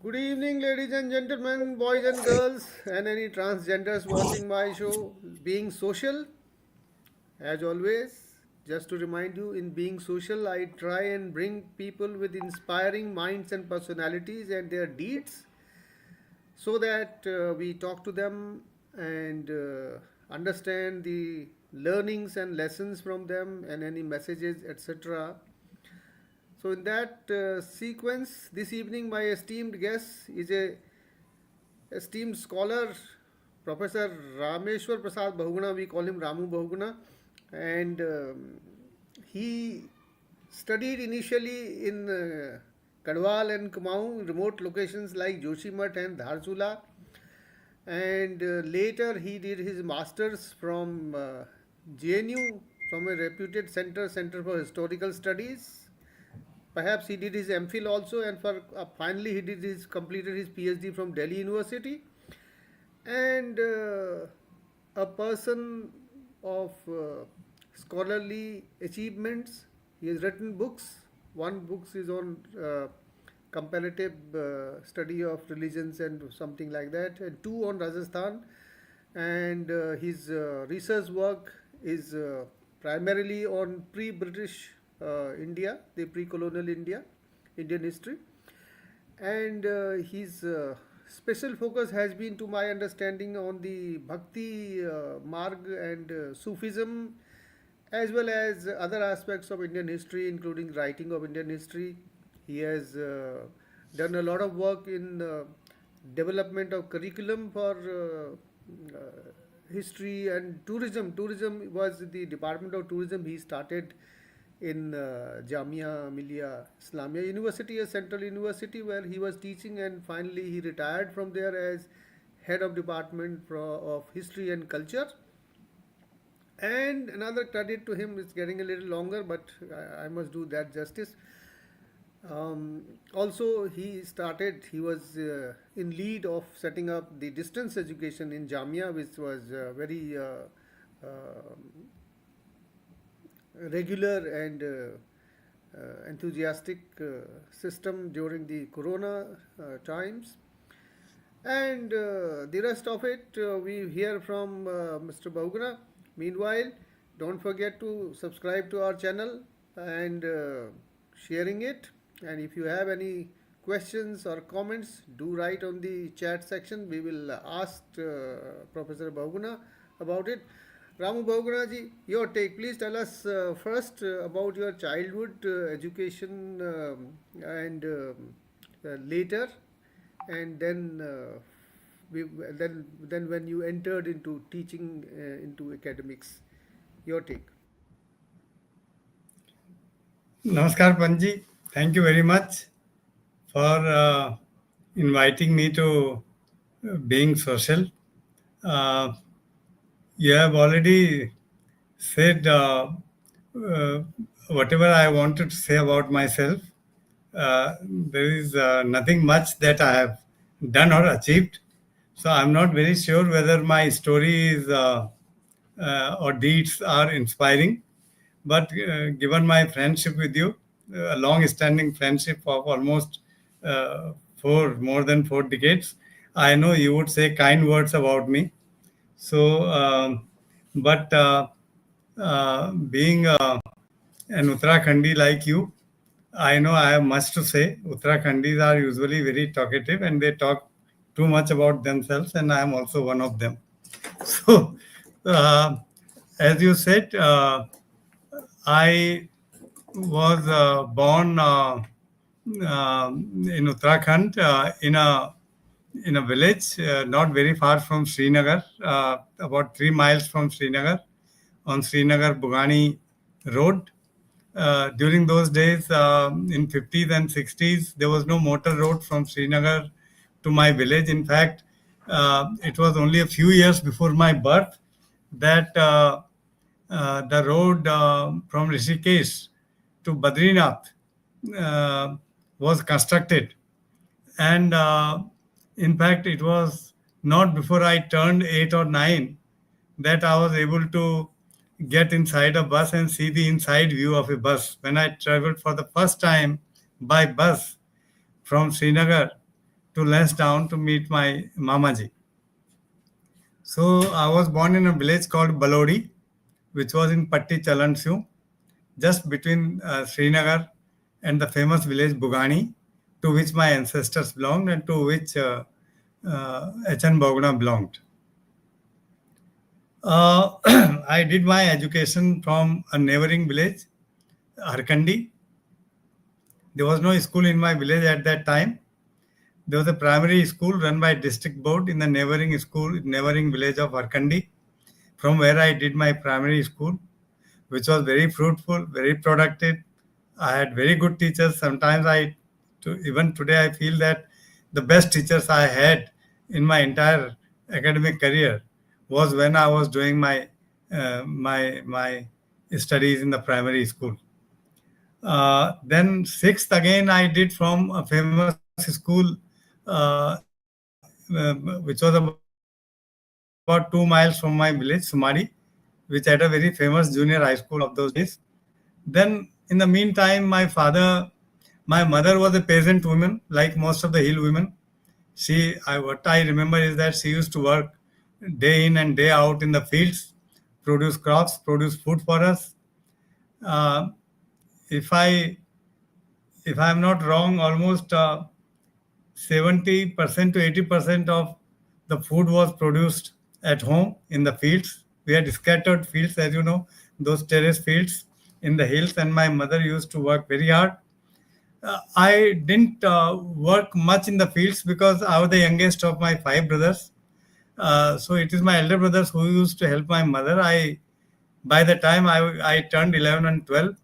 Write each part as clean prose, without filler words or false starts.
Good evening, ladies and gentlemen, boys and girls, and any transgenders watching my show, Being Social. As always, just to remind you, in Being Social, I try and bring people with inspiring minds and personalities and their deeds so that we talk to them and understand the learnings and lessons from them and any messages, etc. So, in that sequence, this evening, my esteemed guest is a esteemed scholar, Professor Rameshwar Prasad Bahuguna. We call him Ramu Bahuguna, and he studied initially in Kadwal and Kumaon, remote locations like Joshimath and Dharsula, and later he did his masters from JNU, from a reputed Center for Historical Studies. Perhaps he did his MPhil also, and for finally he did his completed his PhD from Delhi University. And a person of scholarly achievements. He has written books. One book is on comparative study of religions and something like that, and two on Rajasthan. And his research work is primarily on pre-British India, the pre-colonial India, Indian history, and his special focus has been, to my understanding, on the Bhakti Marg and Sufism, as well as other aspects of Indian history, including writing of Indian history. He has done a lot of work in development of curriculum for history and tourism. Tourism was the Department of Tourism he started in Jamia, Milia, Islamia University, a central university where he was teaching, and finally he retired from there as head of department of history and culture. And another credit to him is getting a little longer, but I must do that justice. Also, he was in lead of setting up the distance education in Jamia, which was very regular and enthusiastic system during the corona times. And the rest of it we hear from Mr. Bahuguna. Meanwhile, don't forget to subscribe to our channel and sharing it. And if you have any questions or comments, do write on the chat section. We will ask Professor Bahuguna about it. Ramu Bahuguna ji, your take. Please tell us first about your childhood education and later, and then then when you entered into teaching into academics. Your take. Namaskar, Panji. Thank you very much for inviting me to being social. Uh, you have already said uh, whatever I wanted to say about myself. There is nothing much that I have done or achieved. So I'm not very sure whether my story is or deeds are inspiring. But given my friendship with you, a long-standing friendship of almost more than 4 decades, I know you would say kind words about me. So, but being an Uttarakhandi like you, I know I have much to say. Uttarakhandis are usually very talkative and they talk too much about themselves, and I am also one of them. So, uh, as you said, I was born in Uttarakhand in a village not very far from Srinagar, about 3 miles from Srinagar, on Srinagar Bugani Road. During those days, in 50s and 60s, there was no motor road from Srinagar to my village. In fact, it was only a few years before my birth that the road from Rishikesh to Badrinath uh, was constructed. And in fact, it was not before I turned 8 or 9 that I was able to get inside a bus and see the inside view of a bus. When I traveled for the first time by bus from Srinagar to Lansdowne to meet my Mamaji. So I was born in a village called Balodi, which was in Patti Chalansu, just between Srinagar and the famous village Bugani, to which my ancestors belonged and to which H.N. Bahuguna belonged. I did my education from a neighboring village, Harkandi. There was no school in my village at that time. There was a primary school run by district board in the neighboring village of Harkandi, from where I did my primary school, which was very fruitful, very productive. I had very good teachers. Sometimes even today, I feel that the best teachers I had in my entire academic career was when I was doing my studies in the primary school. Then sixth again I did from a famous school, which was about 2 miles from my village, Sumadi, which had a very famous junior high school of those days. Then, in the meantime, my mother was a peasant woman, like most of the hill women. What I remember is that she used to work day in and day out in the fields, produce crops, produce food for us. Uh, if I if I am not wrong, almost 70% to 80% of the food was produced at home in the fields. We had scattered fields, as you know, those terrace fields in the hills, and my mother used to work very hard. I didn't work much in the fields because I was the youngest of my five brothers. So it is my elder brothers who used to help my mother. By the time I turned 11 and 12,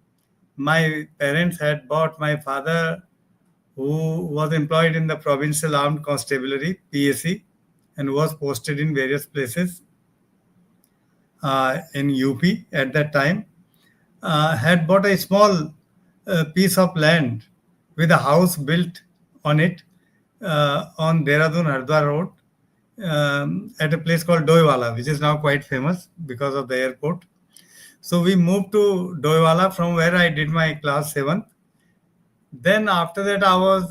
my parents had bought my father, who was employed in the Provincial Armed Constabulary, PAC, and was posted in various places in UP at that time, had bought a small piece of land with a house built on it on Dehradun Hardwar Road at a place called Doiwala, which is now quite famous because of the airport. So we moved to Doiwala, from where I did my class 7th. Then after that, I was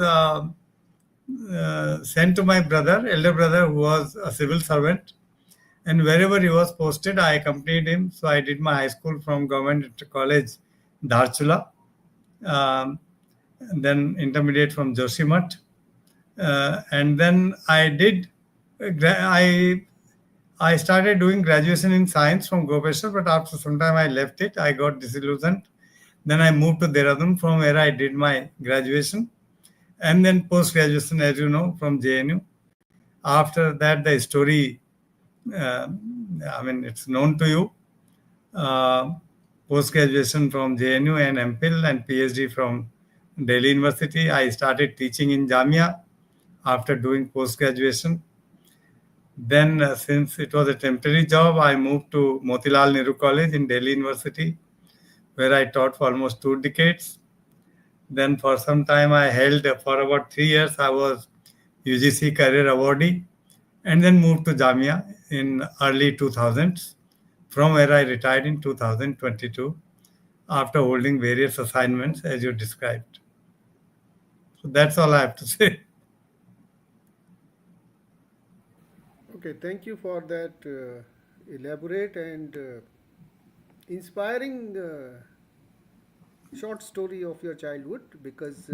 sent to my elder brother, who was a civil servant. And wherever he was posted, I accompanied him. So I did my high school from Government College, Dharchula, um, and then intermediate from Joshimath. And then I started doing graduation in science from Gopeshwar, but after some time I left it. I got disillusioned. Then I moved to Dehradun, from where I did my graduation, and then post graduation, as you know, from JNU. After that, the story, uh, I mean, it's known to you. Uh, Post graduation from JNU and MPhil and PhD from Delhi University. I started teaching in Jamia after doing post graduation. Then, since it was a temporary job, I moved to Motilal Nehru College in Delhi University, where I taught for almost 2 decades. Then, for some time, I held for about 3 years. I was UGC Career Awardee, and then moved to Jamia in early 2000s, from where I retired in 2022 after holding various assignments as you described. So that's all I have to say. Okay, thank you for that elaborate and inspiring short story of your childhood, because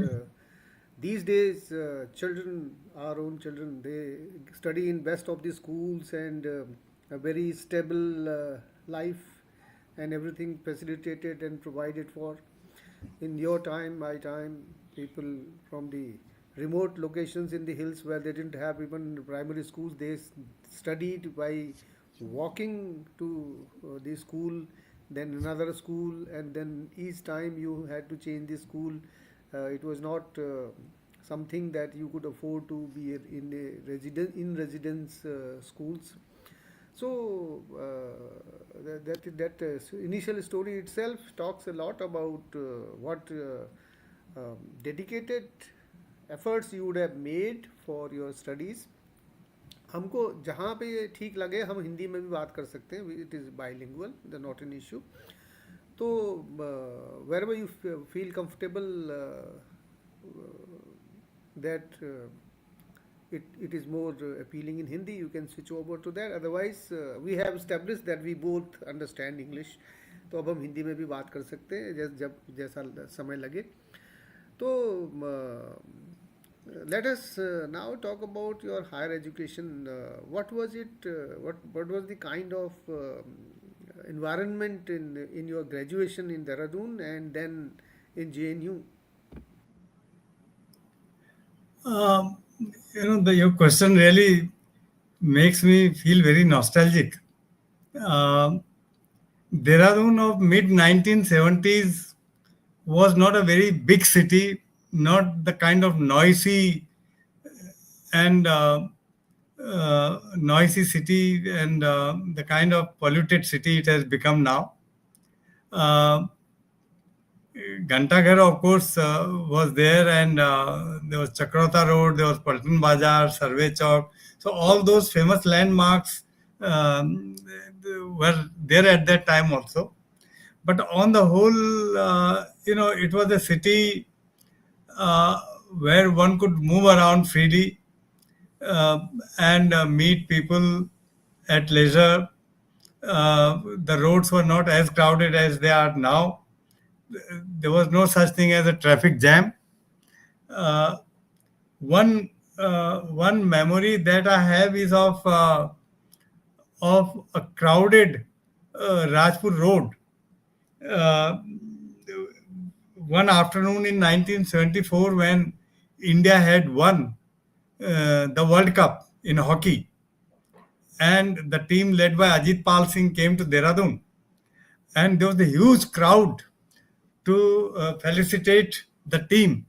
these days children, our own children, they study in best of the schools and a very stable life and everything facilitated and provided for. In your time, my time, people from the remote locations in the hills where they didn't have even primary schools, they studied by walking to the school, then another school, and then each time you had to change the school. It was not something that you could afford to be in a residence schools. So that initial story itself talks a lot about what dedicated efforts you would have made for your studies. हमको जहाँ पे ये ठीक लगे हम हिंदी में भी बात कर सकते हैं. It is bilingual, the not an issue. तो wherever you feel comfortable, that it is more appealing in Hindi, you can switch over to that. Otherwise, we have established that we both understand English. तो अब हम हिंदी में भी बात कर सकते हैं जब जैसा समय लगे. तो let us now talk about your higher education. What was it? What was the kind of environment in your graduation in Dehradun and then in JNU? Um, your question really makes me feel very nostalgic. Um Dehradun of mid 1970s was not a very big city, not the kind of and noisy city and the kind of polluted city it has become now. Uh, Gantaghar, of course, was there, and there was Chakrota Road, there was Paltan Bazaar, Sarve Chowk. So all those famous landmarks were there at that time also. But on the whole, it was a city uh, where one could move around freely uh, and meet people at leisure. The roads were not as crowded as they are now. There was no such thing as a traffic jam. Uh, one memory that I have is of a crowded Rajpur Road. Uh, One afternoon in 1974, when India had won the World Cup in hockey, and the team led by Ajit Pal Singh came to Dehradun, and there was a huge crowd to felicitate the team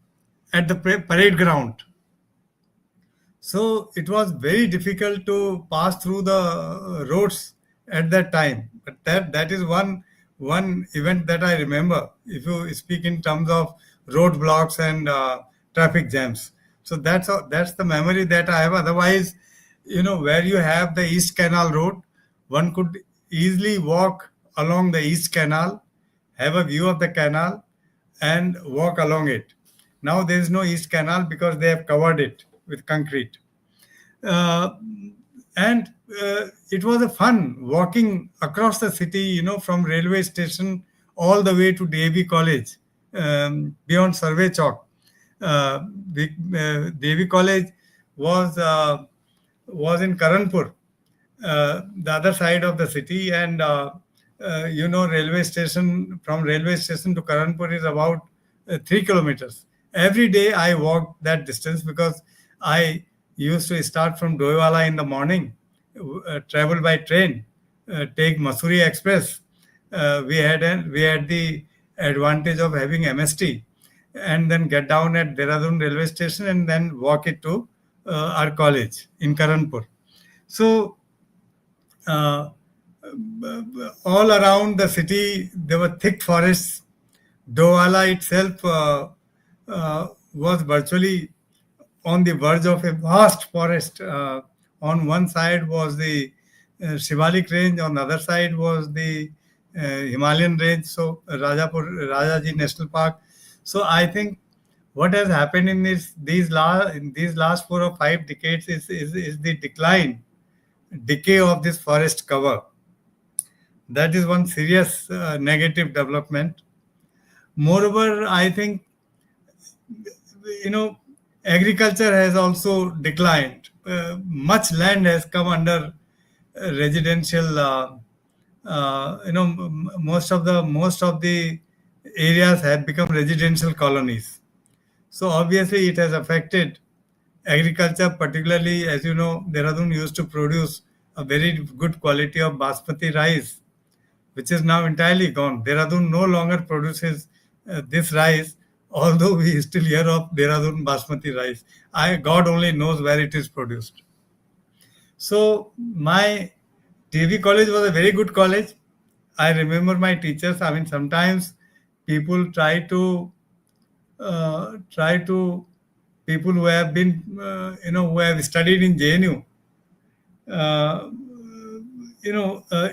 at the parade ground. So it was very difficult to pass through the roads at that time. But that is one event that I remember. If you speak in terms of roadblocks and traffic jams, so that's the memory that I have. Otherwise, where you have the East Canal Road, one could easily walk along the East Canal, have a view of the canal, and walk along it. Now there is no East Canal because they have covered it with concrete. Uh, and it was a fun walking across the city, from railway station all the way to Devi College, beyond Survey Chalk. Devi College was uh, was in Karanpur, the other side of the city, and railway station to Karanpur is about 3 kilometers. Every day I walked that distance because I used to start from Doiwala in the morning, travel by train, take Masuri Express. We had the advantage of having MST, and then get down at Dehradun railway station and then walk it to our college in Karanpur. So uh, all around the city there were thick forests. Doala itself was virtually on the verge of a vast forest. On one side was the Shivalik range, on the other side was the Himalayan range, so Rajaji National Park. So I think what has happened in these last 4 or 5 decades is the decay of this forest cover. That is one serious negative development. Moreover, I think you know agriculture has also declined. Much land has come under residential. Most of the areas have become residential colonies. So obviously, it has affected agriculture. Particularly, as you know, Dehradun used to produce a very good quality of basmati rice, which is now entirely gone. Dehradun no longer produces this rice, although we still hear of Dehradun basmati rice. God only knows where it is produced. So my TV college was a very good college. I remember my teachers. I mean, sometimes people try to people who have been who have studied in JNU, uh,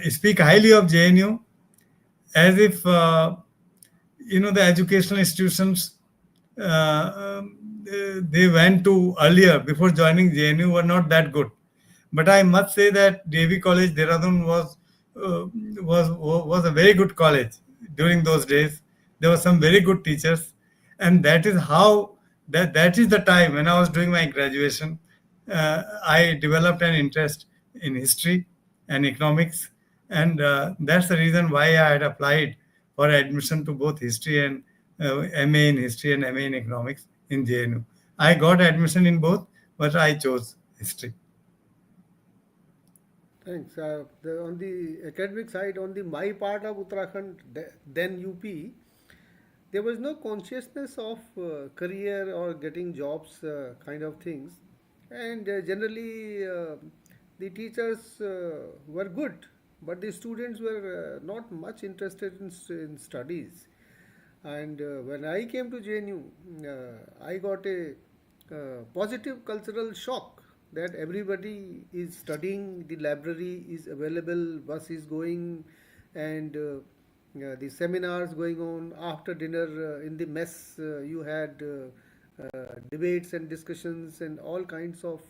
speak highly of JNU as if the educational institutions they went to earlier before joining JNU were not that good. But I must say that DAV College Dehradun uh, was a very good college during those days. There were some very good teachers, and that is how that is the time when I was doing my graduation. I developed an interest in history and economics, and that's the reason why I had applied for admission to both history and MA in history and MA in economics in JNU. I got admission in both, but I chose history. Thanks. On the academic side, on the my part of Uttarakhand, then UP, there was no consciousness of career or getting jobs kind of things, and generally the teachers were good, but the students were not much interested in studies. And when I came to JNU, I got a positive cultural shock that everybody is studying, the library is available, bus is going, and the seminars going on. After dinner in the mess, you had debates and discussions and all kinds of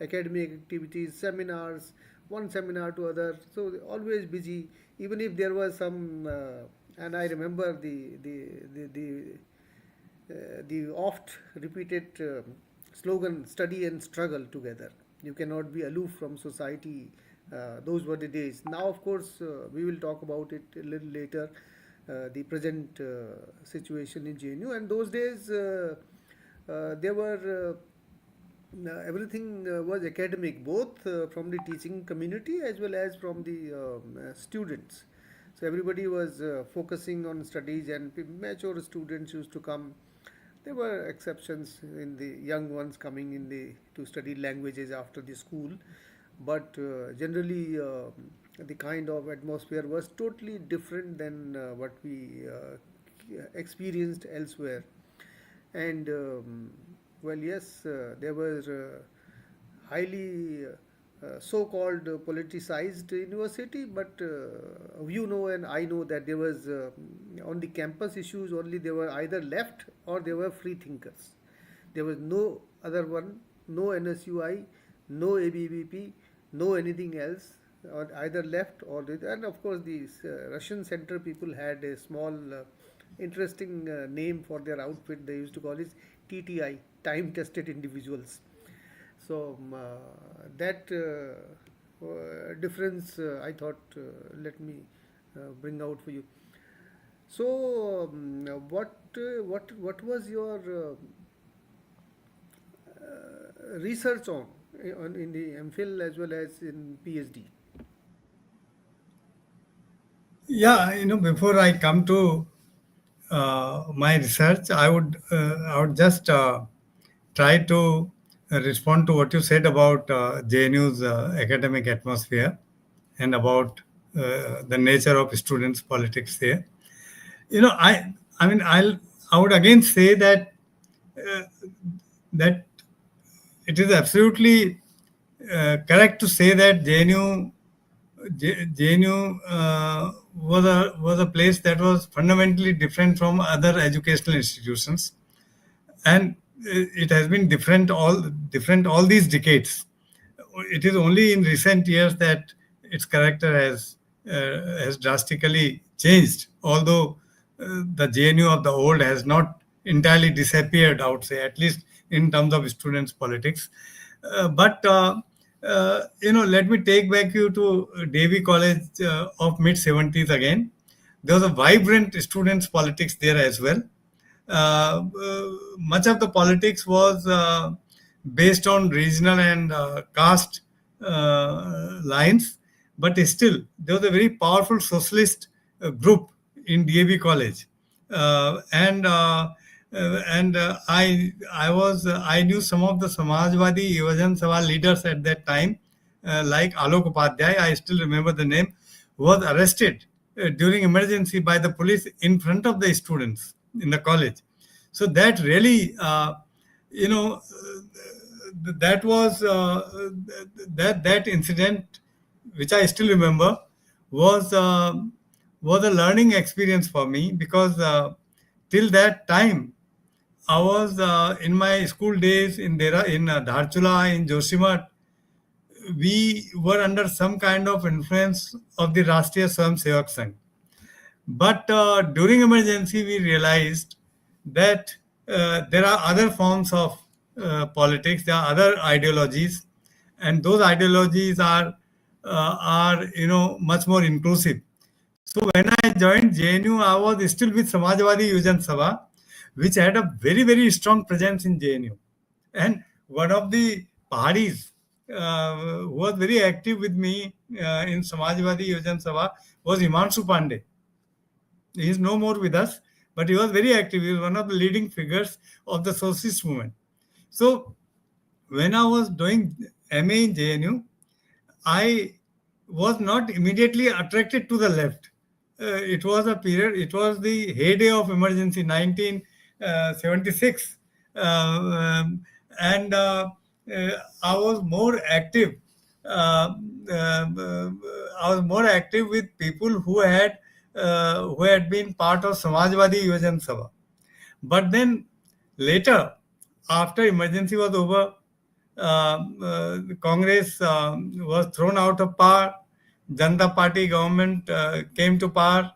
academic activities, seminars, one seminar to other. So always busy. Even if there was some, and I remember the oft repeated slogan, study and struggle together. You cannot be aloof from society. Those were the days. Now, of course, we will talk about it a little later, the present situation in JNU. And those days, there were everything was academic, both from the teaching community as well as from the students. So everybody was focusing on studies, and mature students used to come. There were exceptions in the young ones coming in the to study languages after the school, but generally the kind of atmosphere was totally different than what we experienced elsewhere. And well, yes, there was highly so-called politicized university, but you know and I know that there was on the campus issues only there were either left or there were free thinkers. There was no other one, no NSUI, no ABBP, no anything else, or either left or and of course these Russian center people had a small interesting name for their outfit. They used to call it TTI, time tested individuals. So that difference I thought let me bring out for you. So what was your research on in the MPhil as well as in PhD? Yeah, before I come to my research, I would just try to respond to what you said about JNU's academic atmosphere and about the nature of students' politics there. I would again say that it is absolutely correct to say that JNU was a place that was fundamentally different from other educational institutions, and it has been different all these decades. It is only in recent years that its character has drastically changed. Although the JNU of the old has not entirely disappeared, I would say, at least in terms of students' politics. But let me take back you to Davy College of mid 70s again. There was a vibrant students' politics there as well. Much of the politics was based on regional and caste lines, but still there was a very powerful socialist group in DAB College, and I knew some of the Samajwadi Yuvajan Sabha leaders at that time, like Alok Upadhyay. I still remember the name. Was arrested during emergency by the police in front of the students in the college. So that really, you know, that was that incident, which I still remember, was uh, was a learning experience for me because till that time I was in my school days in Dharchula, in Joshimath. We were under some kind of influence of the Rashtriya Swayamsevak Sangh. But during emergency, we realized that there are other forms of politics. There are other ideologies, and those ideologies are much more inclusive. So when I joined JNU, I was still with Samajwadi Yujan Sabha, which had a very very strong presence in JNU. And one of the Pahadis who was very active with me in Samajwadi Yujan Sabha was Himanshu Pandey. He is no more with us, but he was very active. He was one of the leading figures of the socialist movement. So when I was doing MA in JNU, I was not immediately attracted to the left. It was a period, it was the heyday of emergency, 1976. And I was more active. Uh, I was more active with people who had been part of Samajwadi Yuvan Sabha. But then later, after emergency was over, Congress was thrown out of power. Janata Party government came to power,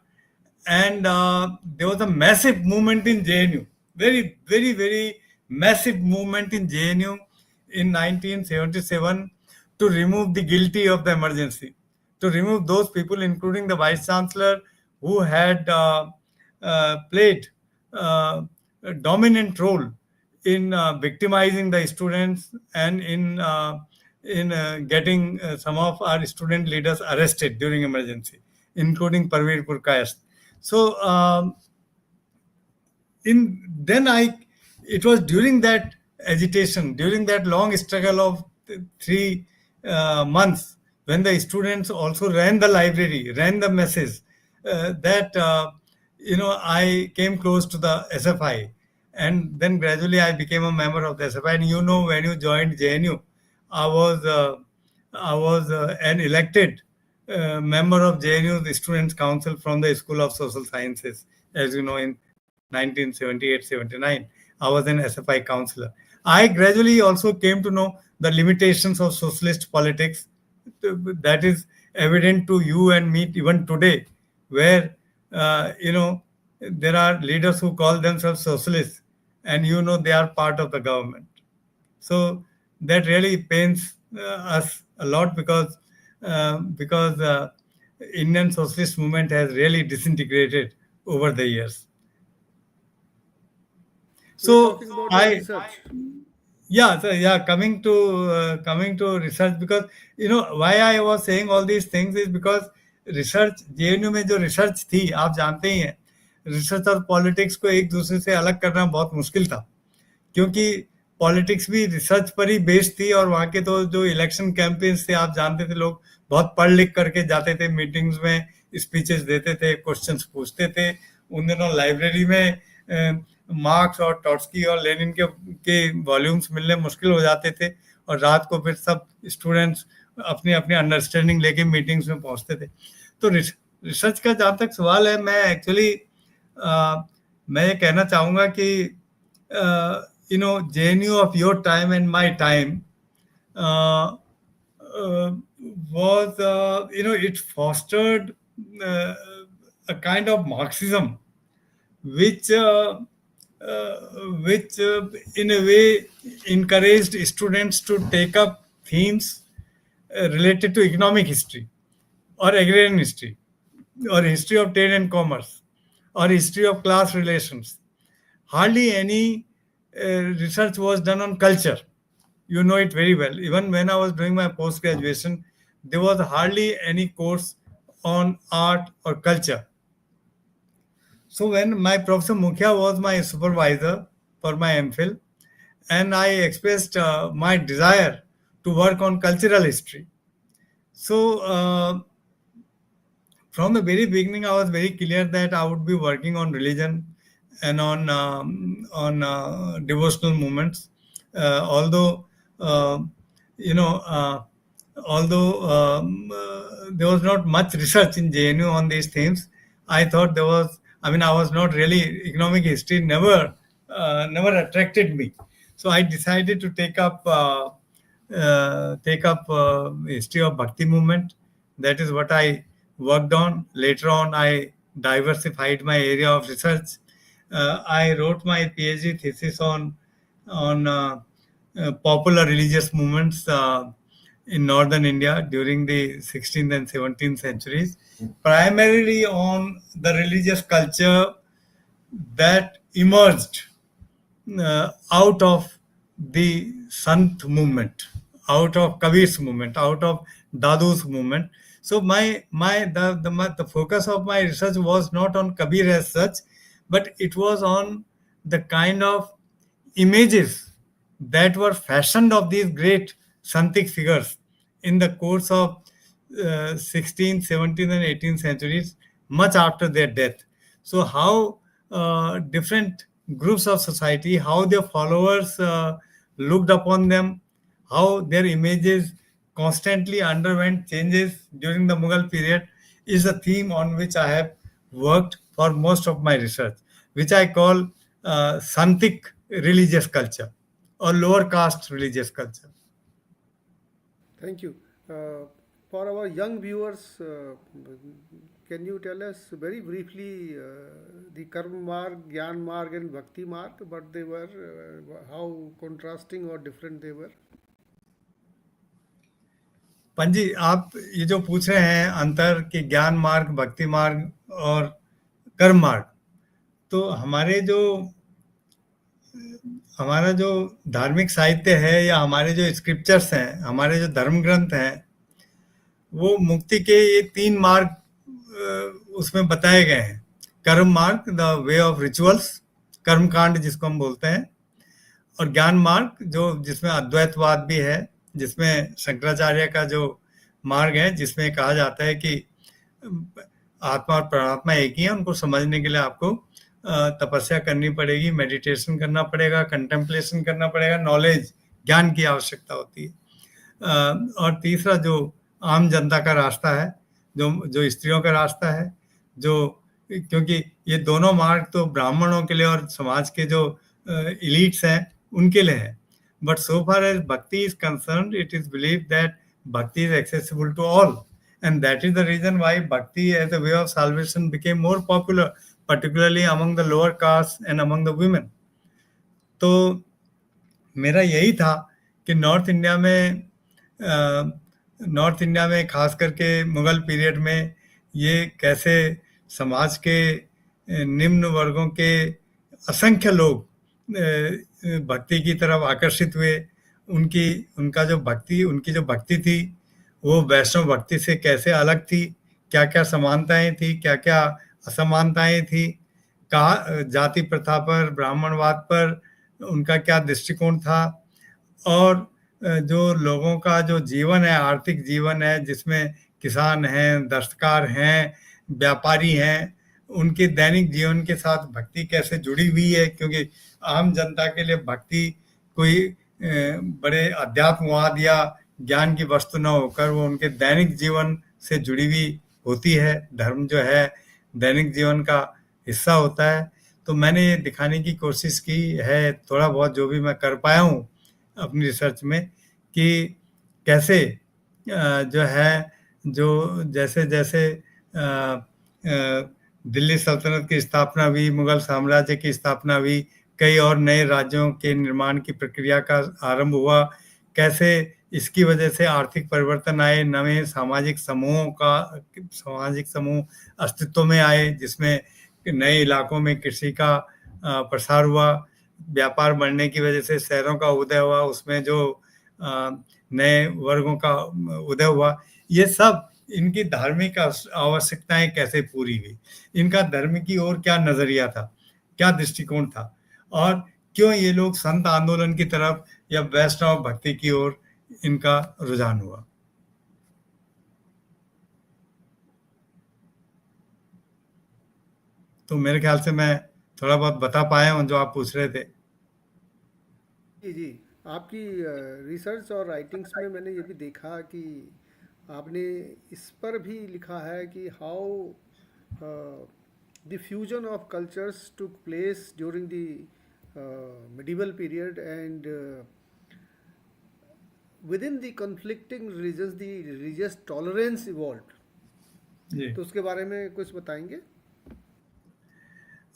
and there was a massive movement in JNU. Very, very, very massive movement in JNU in 1977 to remove the guilty of the emergency, to remove those people, including the vice chancellor, who had played a dominant role in victimizing the students and in getting some of our student leaders arrested during emergency, including Parveen Purkayast. So in then I it was during that agitation, during that long struggle of 3 months, when the students also ran the library, ran the messes, that I came close to the SFI, and then gradually I became a member of the SFI. And when you joined JNU, I was an elected member of JNU, the Students' Council from the School of Social Sciences. As you know, in 1978-79, I was an SFI counselor. I gradually also came to know the limitations of socialist politics. That is evident to you and me even today, where there are leaders who call themselves socialists, and they are part of the government. So that really pains us a lot, because Indian socialist movement has really disintegrated over the years. So you're So talking about your I research. Yeah, so yeah, coming to research, because why I was saying all these things is because research JNU में जो research थी, आप जानते ही हैं, research और politics को एक दूसरे से अलग करना बहुत मुश्किल था, क्योंकि पॉलिटिक्स भी रिसर्च पर ही बेस्ड थी, और वहाँ के तो जो इलेक्शन कैंपेन्स थे, आप जानते थे, लोग बहुत पढ़ लिख करके जाते थे, मीटिंग्स में स्पीचेस देते थे, क्वेश्चंस पूछते थे. उन दिनों लाइब्रेरी में मार्क्स और टॉट्सकी और लेनिन के वॉल्यूम्स मिलने मुश्किल हो जाते थे, और रात को फिर सब स्टूडेंट्स अपनी अपनी अंडरस्टैंडिंग लेके मीटिंग्स में पहुंचते थे. तो रिसर्च का जहाँ तक सवाल है, मैं एक्चुअली मैं ये कहना चाहूँगा कि JNU of your time and my time was it fostered a kind of Marxism which in a way encouraged students to take up themes related to economic history or agrarian history or history of trade and commerce or history of class relations. Hardly any research was done on culture. You know it very well. Even when I was doing my post-graduation, there was hardly any course on art or culture. So when my Professor Mukhya was my supervisor for my MPhil, and I expressed my desire to work on cultural history. So from the very beginning, I was very clear that I would be working on religion and on devotional movements. Although you know, although there was not much research in JNU on these themes, I thought there was. I mean, I was not really economic history. Never never attracted me. So I decided to take up history of Bhakti movement. That is what I worked on. Later on, I diversified my area of research. I wrote my PhD thesis on popular religious movements in northern India during the 16th and 17th centuries, primarily on the religious culture that emerged out of the Sant movement, out of Kabir's movement, out of Dadu's movement. So the focus of my research was not on Kabir as such, but it was on the kind of images that were fashioned of these great Santik figures in the course of 16th, 17th, and 18th centuries, much after their death. So, how different groups of society, how their followers looked upon them, how their images constantly underwent changes during the Mughal period is a theme on which I have worked for most of my research, which I call Santik religious culture or lower caste religious culture. Thank you. For our young viewers, can you tell us very briefly the Karma Marg, Gyan Marg, and Bhakti Marg, what they were, how contrasting or different they were? पंजी, आप ये जो पूछ रहे हैं अंतर कि ज्ञान मार्ग, भक्ति मार्ग और कर्म मार्ग, तो हमारा जो धार्मिक साहित्य है या हमारे जो स्क्रिप्चर्स हैं, हमारे जो धर्म ग्रंथ हैं, वो मुक्ति के ये 3 मार्ग उसमें बताए गए हैं. कर्म मार्ग, द वे ऑफ रिचुअल्स, कर्म कांड जिसको हम बोलते हैं, और ज्ञान मार्ग जो जिसमें अद्वैतवाद भी है, जिसमें शंकराचार्य का जो मार्ग है, जिसमें कहा जाता है कि आत्मा और परमात्मा एक ही है. उनको समझने के लिए आपको तपस्या करनी पड़ेगी, मेडिटेशन करना पड़ेगा, कंटेम्पलेशन करना पड़ेगा, नॉलेज, ज्ञान की आवश्यकता होती है. और तीसरा जो आम जनता का रास्ता है, जो जो स्त्रियों का रास्ता है, जो क्योंकि ये दोनों मार्ग तो ब्राह्मणों के लिए और समाज के जो इलीट्स हैं उनके लिए है. But so far as bhakti is concerned, it is believe that bhakti is accessible to all, and that is the reason why bhakti as a way of salvation became more popular, particularly among the lower caste and among the women. तो मेरा यही था कि north India में खास करके Mughal period में ये कैसे समाज के निम्न वर्गों के असंख्य लोग भक्ति की तरफ आकर्षित हुए. उनकी जो भक्ति थी वो वैष्णव भक्ति से कैसे अलग थी, क्या क्या समानताएं थी, क्या क्या असमानताएं थी, कहा जाति प्रथा पर, ब्राह्मणवाद पर उनका क्या दृष्टिकोण था, और जो लोगों का जो जीवन है, आर्थिक जीवन है, जिसमें किसान हैं, दस्तकार हैं, व्यापारी हैं, उनके दैनिक जीवन के साथ भक्ति कैसे जुड़ी हुई है. क्योंकि आम जनता के लिए भक्ति कोई बड़े अध्यात्मवाद या ज्ञान की वस्तु न होकर वो उनके दैनिक जीवन से जुड़ी हुई होती है. धर्म जो है दैनिक जीवन का हिस्सा होता है. तो मैंने ये दिखाने की कोशिश की है, थोड़ा बहुत जो भी मैं कर पाया हूँ अपनी रिसर्च में, कि कैसे जो है, जो जैसे जैसे दिल्ली सल्तनत की स्थापना हुई, मुगल साम्राज्य की स्थापना हुई, कई और नए राज्यों के निर्माण की प्रक्रिया का आरंभ हुआ, कैसे इसकी वजह से आर्थिक परिवर्तन आए, नए सामाजिक समूह अस्तित्व में आए, जिसमें नए इलाकों में कृषि का प्रसार हुआ, व्यापार बढ़ने की वजह से शहरों का उदय हुआ, उसमें जो नए वर्गों का उदय हुआ. ये सब इनकी धार्मिक आवश्यकताएं कैसे पूरी हुई, इनका धर्म की ओर क्या नजरिया था, क्या दृष्टिकोण था, और क्यों ये लोग संत आंदोलन की तरफ या वैष्णव भक्ति की ओर इनका रुझान हुआ. तो मेरे ख्याल से मैं थोड़ा बहुत बता पाया हूँ जो आप पूछ रहे थे. जी जी, आपकी रिसर्च और राइटिंग्स में मैंने ये भी देखा कि आपने इस पर भी लिखा है कि how the fusion of cultures took place during the medieval period, and within the conflicting religions the religious tolerance evolved. जी। तो उसके बारे में कुछ बताएंगे?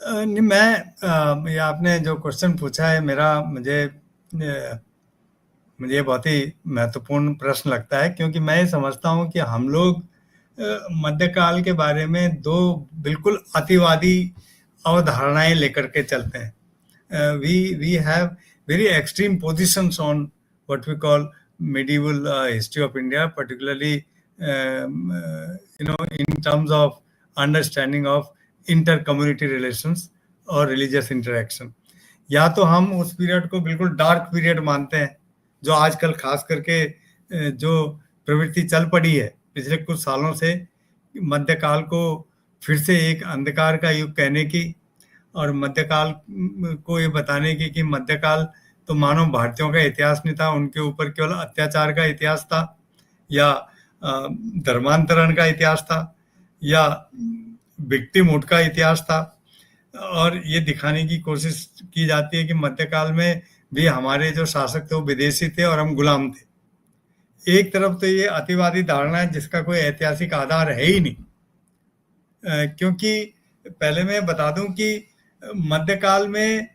नहीं, मैं ये आपने जो क्वेश्चन पूछा है मेरा मुझे बहुत ही महत्वपूर्ण प्रश्न लगता है, क्योंकि मैं ये समझता हूँ कि हम लोग मध्यकाल के बारे में दो बिल्कुल अतिवादी अवधारणाएं लेकर के चलते हैं. We have very extreme positions on what we call medieval history of India, particularly in terms of understanding of inter-community relations और religious interaction. या तो हम उस पीरियड को बिल्कुल डार्क पीरियड मानते हैं, जो आजकल खास करके जो प्रवृत्ति चल पड़ी है पिछले कुछ सालों से, मध्यकाल को फिर से एक अंधकार का युग कहने की, और मध्यकाल को ये बताने की कि मध्यकाल तो मानव भारतीयों का इतिहास नहीं था, उनके ऊपर केवल अत्याचार का इतिहास था, या धर्मांतरण का इतिहास था, या विक्टिमहुड का इतिहास था. और ये दिखाने की कोशिश की जाती है कि मध्यकाल में भी हमारे जो शासक थे वो विदेशी थे और हम गुलाम थे. एक तरफ तो ये अतिवादी धारणा है जिसका कोई ऐतिहासिक आधार है ही नहीं, क्योंकि पहले मैं बता दूं कि मध्यकाल में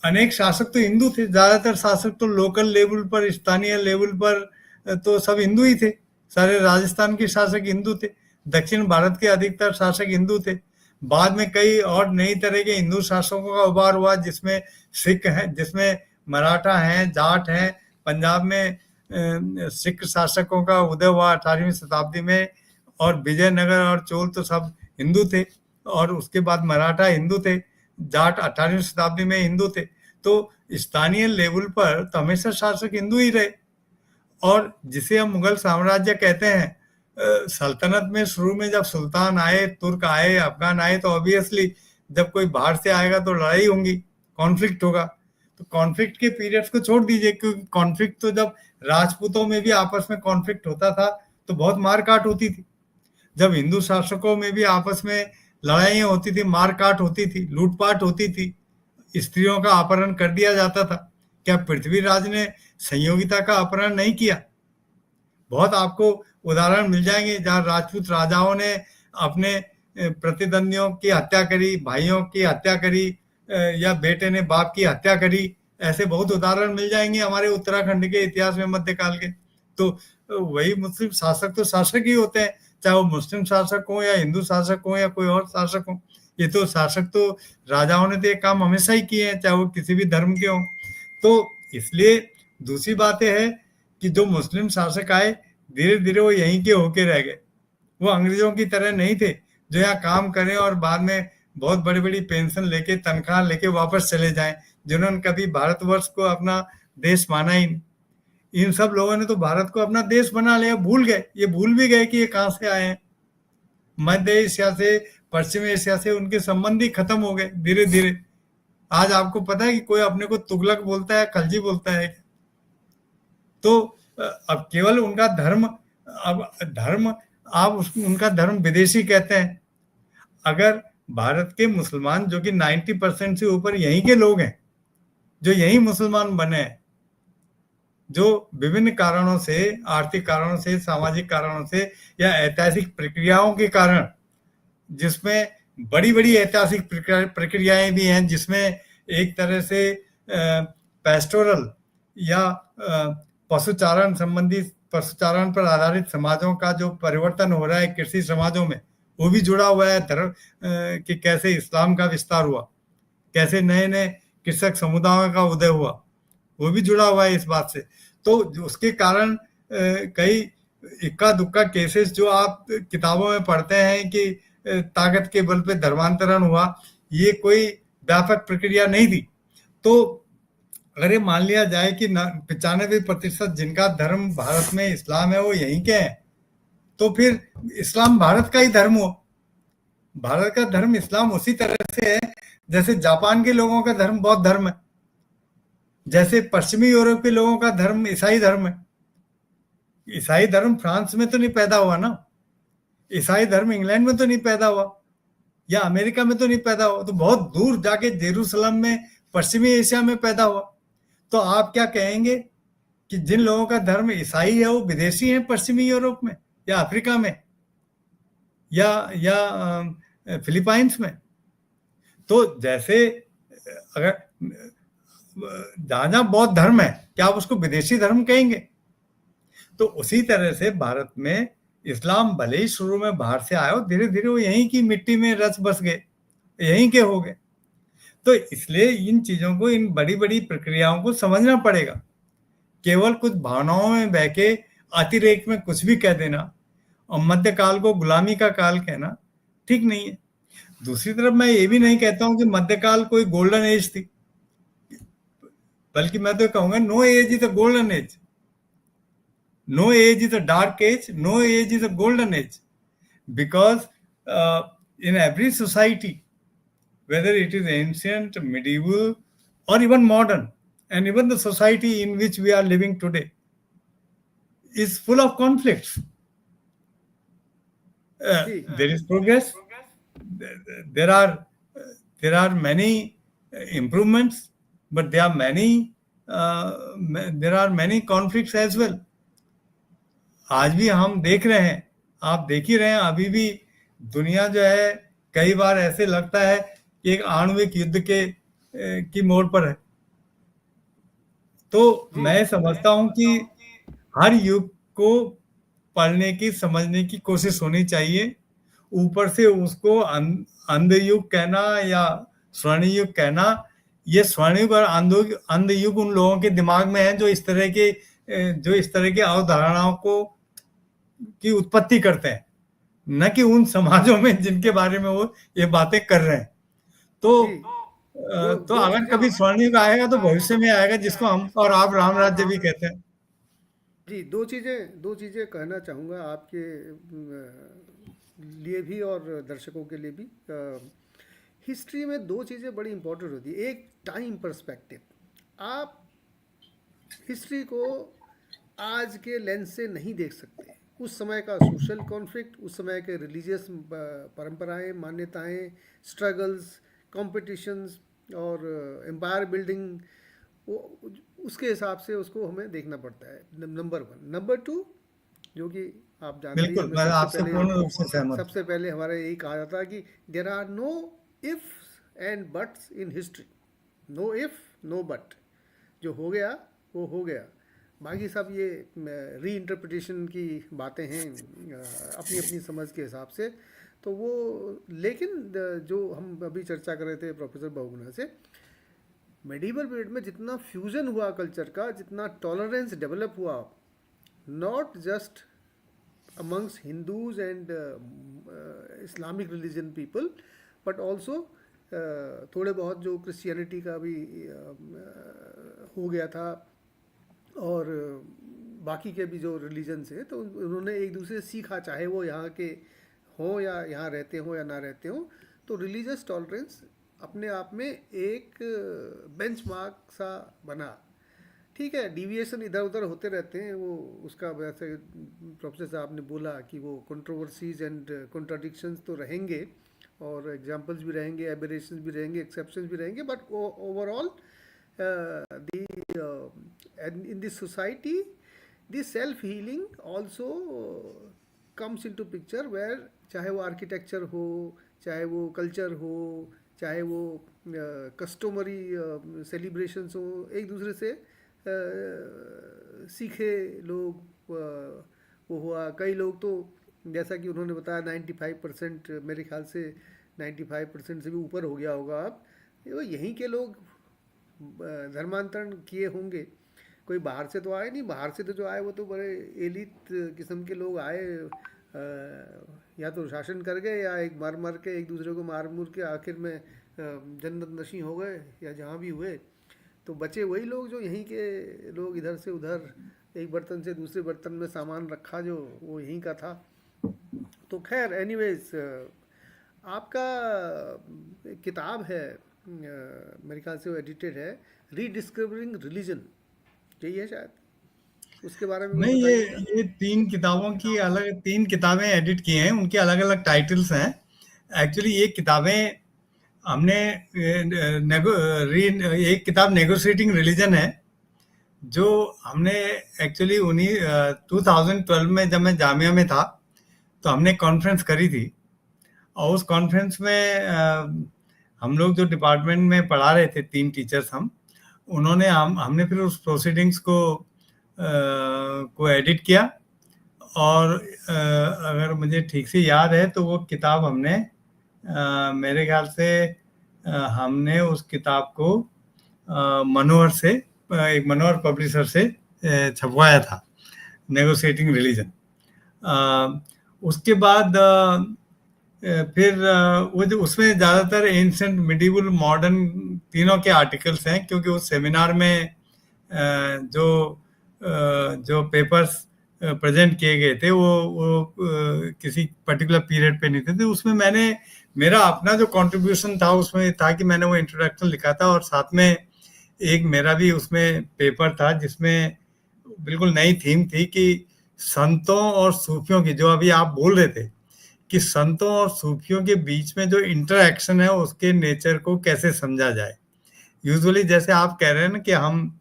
अनेक शासक तो हिंदू थे. ज्यादातर शासक तो लोकल लेवल पर, स्थानीय लेवल पर तो सब हिंदू ही थे. सारे राजस्थान के शासक हिंदू थे, दक्षिण भारत के अधिकतर शासक हिंदू थे. बाद में कई और नई तरह के हिंदू शासकों का उभार हुआ, जिसमें सिख हैं, जिसमें मराठा हैं, जाट हैं. पंजाब में सिख शासकों का उदय हुआ 18वीं शताब्दी में, और विजयनगर और चोल तो सब हिंदू थे, और उसके बाद मराठा हिंदू थे, जाट 18वीं शताब्दी में हिंदू थे. तो स्थानीय लेवल पर तो हमेशा शासक हिंदू ही रहे. और जिसे हम मुगल साम्राज्य कहते हैं, सल्तनत में शुरू में जब सुल्तान आए, तुर्क आए, अफगान आए, तो ऑब्वियसली जब कोई बाहर से आएगा तो लड़ाई होंगी, कॉन्फ्लिक्ट होगा. तो कॉन्फ्लिक्ट के पीरियड्स को छोड़ दीजिए, क्योंकि कॉन्फ्लिक्ट तो जब राजपूतों में भी आपस में कॉन्फ्लिक्ट होता था तो बहुत मारकाट होती थी. जब हिंदू शासकों में भी आपस में लड़ाइयाँ होती थी, मारकाट होती थी, लूटपाट होती थी, स्त्रियों का अपहरण कर दिया जाता था. क्या पृथ्वीराज ने संयोगिता का अपहरण नहीं किया? बहुत आपको उदाहरण मिल जाएंगे जहाँ राजपूत राजाओं ने अपने प्रतिद्वंदियों की हत्या करी, भाइयों की हत्या करी, या बेटे ने बाप की हत्या करी. ऐसे बहुत उदाहरण मिल जाएंगे हमारे उत्तराखंड के इतिहास में मध्यकाल के. तो वही मुस्लिम शासक तो शासक ही होते हैं, चाहे वो मुस्लिम शासक हो या हिंदू शासक हो या कोई और शासक हो. ये तो शासक तो राजाओं ने तो ये काम हमेशा ही किए हैं, चाहे वो किसी भी धर्म के हों. तो इसलिए दूसरी बात है कि जो मुस्लिम शासक आए, धीरे धीरे वो यहीं के होके रह गए. वो अंग्रेजों की तरह नहीं थे जो यहाँ काम करें और बाद में बहुत बड़ी बड़ी पेंशन लेके, तनख्वाह लेके वापस चले जाएं, जिन्होंने कभी भारतवर्ष को अपना देश माना ही नहीं. इन सब लोगों ने तो भारत को अपना देश बना लिया, भूल गए. ये भूल भी गए कि ये कहाँ से आए हैं. मध्य एशिया से, पश्चिम एशिया से उनके संबंध ही खत्म हो गए धीरे धीरे. आज आपको पता है कि कोई अपने को तुगलक बोलता है, खलजी बोलता है? तो अब केवल उनका धर्म, आप उनका धर्म विदेशी कहते हैं. अगर भारत के मुसलमान, जो कि 90% से ऊपर यहीं के लोग हैं, जो यहीं मुसलमान बने हैं, जो विभिन्न कारणों से, आर्थिक कारणों से, सामाजिक कारणों से, या ऐतिहासिक प्रक्रियाओं के कारण, जिसमें बड़ी बड़ी ऐतिहासिक प्रक्रियाएं भी हैं, जिसमें एक तरह से पेस्टोरल या पशुचारण संबंधी, पशुचारण पर आधारित समाजों का जो परिवर्तन हो रहा है कृषि समाजों में, वो भी जुड़ा हुआ है. धर्म कि कैसे इस्लाम का विस्तार हुआ, कैसे नए नए कृषक समुदायों का उदय हुआ, वो भी जुड़ा हुआ है इस बात से. तो उसके कारण कई इक्का दुक्का केसेस जो आप किताबों में पढ़ते हैं कि ताकत के बल पे धर्मांतरण हुआ, ये कोई व्यापक प्रक्रिया नहीं थी. तो अगर ये मान लिया जाए कि 95% जिनका धर्म भारत में इस्लाम है वो यहीं के हैं, तो फिर इस्लाम भारत का ही धर्म हो. भारत का धर्म इस्लाम उसी तरह से है जैसे जापान के लोगों का धर्म बौद्ध धर्म है, जैसे पश्चिमी यूरोप के लोगों का धर्म ईसाई धर्म है. ईसाई धर्म फ्रांस में तो नहीं पैदा हुआ ना, ईसाई धर्म इंग्लैंड में तो नहीं पैदा हुआ, या अमेरिका में तो नहीं पैदा हुआ. तो बहुत दूर जाके जेरूसलम में पश्चिमी एशिया में पैदा हुआ। तो आप क्या कहेंगे कि जिन लोगों का धर्म ईसाई है वो विदेशी हैं पश्चिमी यूरोप में या अफ्रीका में या फिलीपाइंस में? तो जैसे अगर जहां जहां बौद्ध धर्म है, क्या आप उसको विदेशी धर्म कहेंगे? तो उसी तरह से भारत में इस्लाम भले ही शुरू में बाहर से आया हो, धीरे धीरे वो यहीं की मिट्टी में रच बस गए, यहीं के हो गए। तो इसलिए इन चीजों को, इन बड़ी बड़ी प्रक्रियाओं को समझना पड़ेगा। केवल कुछ भावनाओं में बह के अतिरेक में कुछ भी कह देना और मध्यकाल को गुलामी का काल कहना ठीक नहीं है। दूसरी तरफ मैं ये भी नहीं कहता हूं कि मध्यकाल कोई गोल्डन एज थी, बल्कि मैं तो कहूंगा no age is a golden age, no age is a dark age, no age is a golden age, because in every society, whether it is ancient, medieval, or even modern, and even the society in which we are living today, is full of conflicts. जी There is progress. There are there are many improvements, but there are many conflicts as well. आज भी हम देख रहे हैं, आप देख ही रहे हैं, अभी भी दुनिया जो है कई बार ऐसे लगता है कि एक आणविक युद्ध की मोड़ पर है। तो मैं समझता हूं कि हर युग को पढ़ने की, समझने की कोशिश होनी चाहिए। ऊपर से उसको अंध युग कहना या स्वर्ण युग कहना, ये स्वर्ण युग और अंध युग उन लोगों के दिमाग में है जो इस तरह के अवधारणाओं की उत्पत्ति करते हैं, न कि उन समाजों में जिनके बारे में वो ये बातें कर रहे हैं। तो जी तो अगर कभी स्वर्ण युग आएगा तो भविष्य में आएगा, जिसको हम और आप राम राज्य भी कहते हैं। जी दो चीज़ें कहना चाहूँगा आपके लिए भी और दर्शकों के लिए भी। हिस्ट्री में दो चीज़ें बड़ी इंपॉर्टेंट होती है। एक, टाइम पर्सपेक्टिव। आप हिस्ट्री को आज के लेंस से नहीं देख सकते। उस समय का सोशल कॉन्फ्लिक्ट, उस समय के रिलीजियस परंपराएं, मान्यताएं, स्ट्रगल्स, कॉम्पिटिशंस और एम्पायर बिल्डिंग, वो उसके हिसाब से उसको हमें देखना पड़ता है। Number one. नंबर टू, जो कि आप जानते ही, बिल्कुल, हमें मैं आपसे पूर्ण रूप से सहमत। सबसे पहले हमारा यही कहा जाता है कि there are no ifs and buts in history. No if, no but. जो हो गया वो हो गया, बाकी सब ये री इंटरप्रिटेशन की बातें हैं अपनी अपनी समझ के हिसाब से। तो वो, लेकिन जो हम अभी चर्चा कर रहे थे प्रोफेसर बहुगुणा से, मेडिवल पीरियड में जितना फ्यूजन हुआ कल्चर का, जितना टॉलरेंस डेवलप हुआ, not just amongst Hindus and Islamic religion people, but also थोड़े बहुत जो क्रिश्चियनिटी का भी हो गया था, और बाकी के भी जो रिलीजन्स हैं, तो उन्होंने एक दूसरे से सीखा, चाहे वो यहाँ के हों या यहाँ रहते हों या ना रहते हों। तो रिलीजियस टॉलरेंस अपने आप में एक बेंचमार्क सा बना। ठीक है, डिविएशन इधर उधर होते रहते हैं, वो उसका वैसे प्रोफेसर साहब ने बोला कि वो कंट्रोवर्सीज एंड कॉन्ट्राडिक्शंस तो रहेंगे, और एग्जांपल्स भी रहेंगे, एबरेशंस भी रहेंगे, एक्सेप्शंस भी रहेंगे, but overall in this society, the self healing also comes into picture, where चाहे वो आर्किटेक्चर हो, चाहे वो कल्चर हो, चाहे वो कस्टमरी सेलिब्रेशंस हो, एक दूसरे से सीखे लोग वो हुआ। कई लोग तो, जैसा कि उन्होंने बताया, 95%, मेरे ख्याल से 95% से भी ऊपर हो गया होगा अब, वो यहीं के लोग धर्मांतरण किए होंगे। कोई बाहर से तो आए नहीं। बाहर से तो जो आए वो तो बड़े एलिट किस्म के लोग आए, या तो शासन कर गए, या एक मार मार के, एक दूसरे को मार मुर के आखिर में जन्नत नशी हो गए, या जहाँ भी हुए। तो बचे वही लोग जो यहीं के लोग, इधर से उधर एक बर्तन से दूसरे बर्तन में सामान रखा जो वो यहीं का था। तो खैर, एनीवेज, आपका एक किताब है, मेरे ख्याल से वो एडिटेड है, रीडिस्कवरिंग रिलीजन, यही है शायद, उसके बारे में कुछ नहीं, बताइएगा। ये तीन किताबें एडिट की हैं, उनके अलग अलग टाइटल्स हैं। एक्चुअली ये किताबें हमने एक किताब नेगोशिएटिंग रिलीजन है, जो हमने एक्चुअली उन्हीं 2012 में जब मैं जामिया में था, तो हमने कॉन्फ्रेंस करी थी। और उस कॉन्फ्रेंस में हम लोग जो डिपार्टमेंट में पढ़ा रहे थे, 3 टीचर्स हमने फिर उस प्रोसीडिंग्स को एडिट किया। और अगर मुझे ठीक से याद है तो वो किताब हमने मेरे ख्याल से हमने उस किताब को मनोहर से, एक मनोहर पब्लिशर से छपवाया था, नेगोशिएटिंग रिलीजन। उसके बाद फिर वो जो उसमें ज़्यादातर एंशिएंट, मिडिवल, मॉडर्न तीनों के आर्टिकल्स हैं, क्योंकि उस सेमिनार में जो पेपर्स प्रेजेंट किए गए थे वो किसी पर्टिकुलर पीरियड पे नहीं थे। तो उसमें मेरा अपना जो कंट्रीब्यूशन था उसमें था कि मैंने वो इंट्रोडक्शन लिखा था, और साथ में एक मेरा भी उसमें पेपर था जिसमें बिल्कुल नई थीम थी कि संतों और सूफियों की, जो अभी आप बोल रहे थे कि संतों और सूफियों के बीच में जो इंटरैक्शन है उसके नेचर को कैसे समझा जाए। यूजुअली जैसे आप कह रहे हैं ना कि हम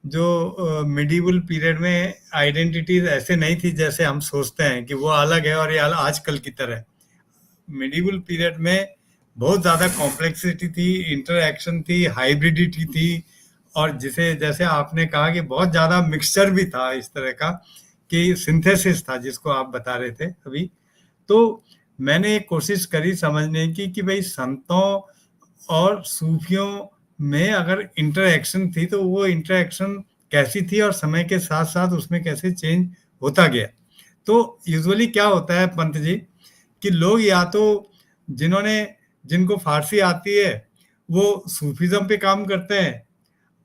जो मिडिवल पीरियड में आइडेंटिटीज ऐसे नहीं थी जैसे हम सोचते हैं कि वो अलग है और ये आजकल की तरह। मिडिवल पीरियड में बहुत ज़्यादा कॉम्प्लेक्सिटी थी, इंटरैक्शन थी, हाइब्रिडिटी थी, और जैसे आपने कहा कि बहुत ज़्यादा मिक्सचर भी था, इस तरह का कि सिंथेसिस था जिसको आप बता रहे थे अभी। तो मैंने एक कोशिश करी समझने की कि भाई संतों और सूफियों में अगर इंटरैक्शन थी तो वो इंटरैक्शन कैसी थी और समय के साथ साथ उसमें कैसे चेंज होता गया। तो यूजुअली क्या होता है पंत जी कि लोग या तो जिनको फारसी आती है वो सूफिज्म पे काम करते हैं,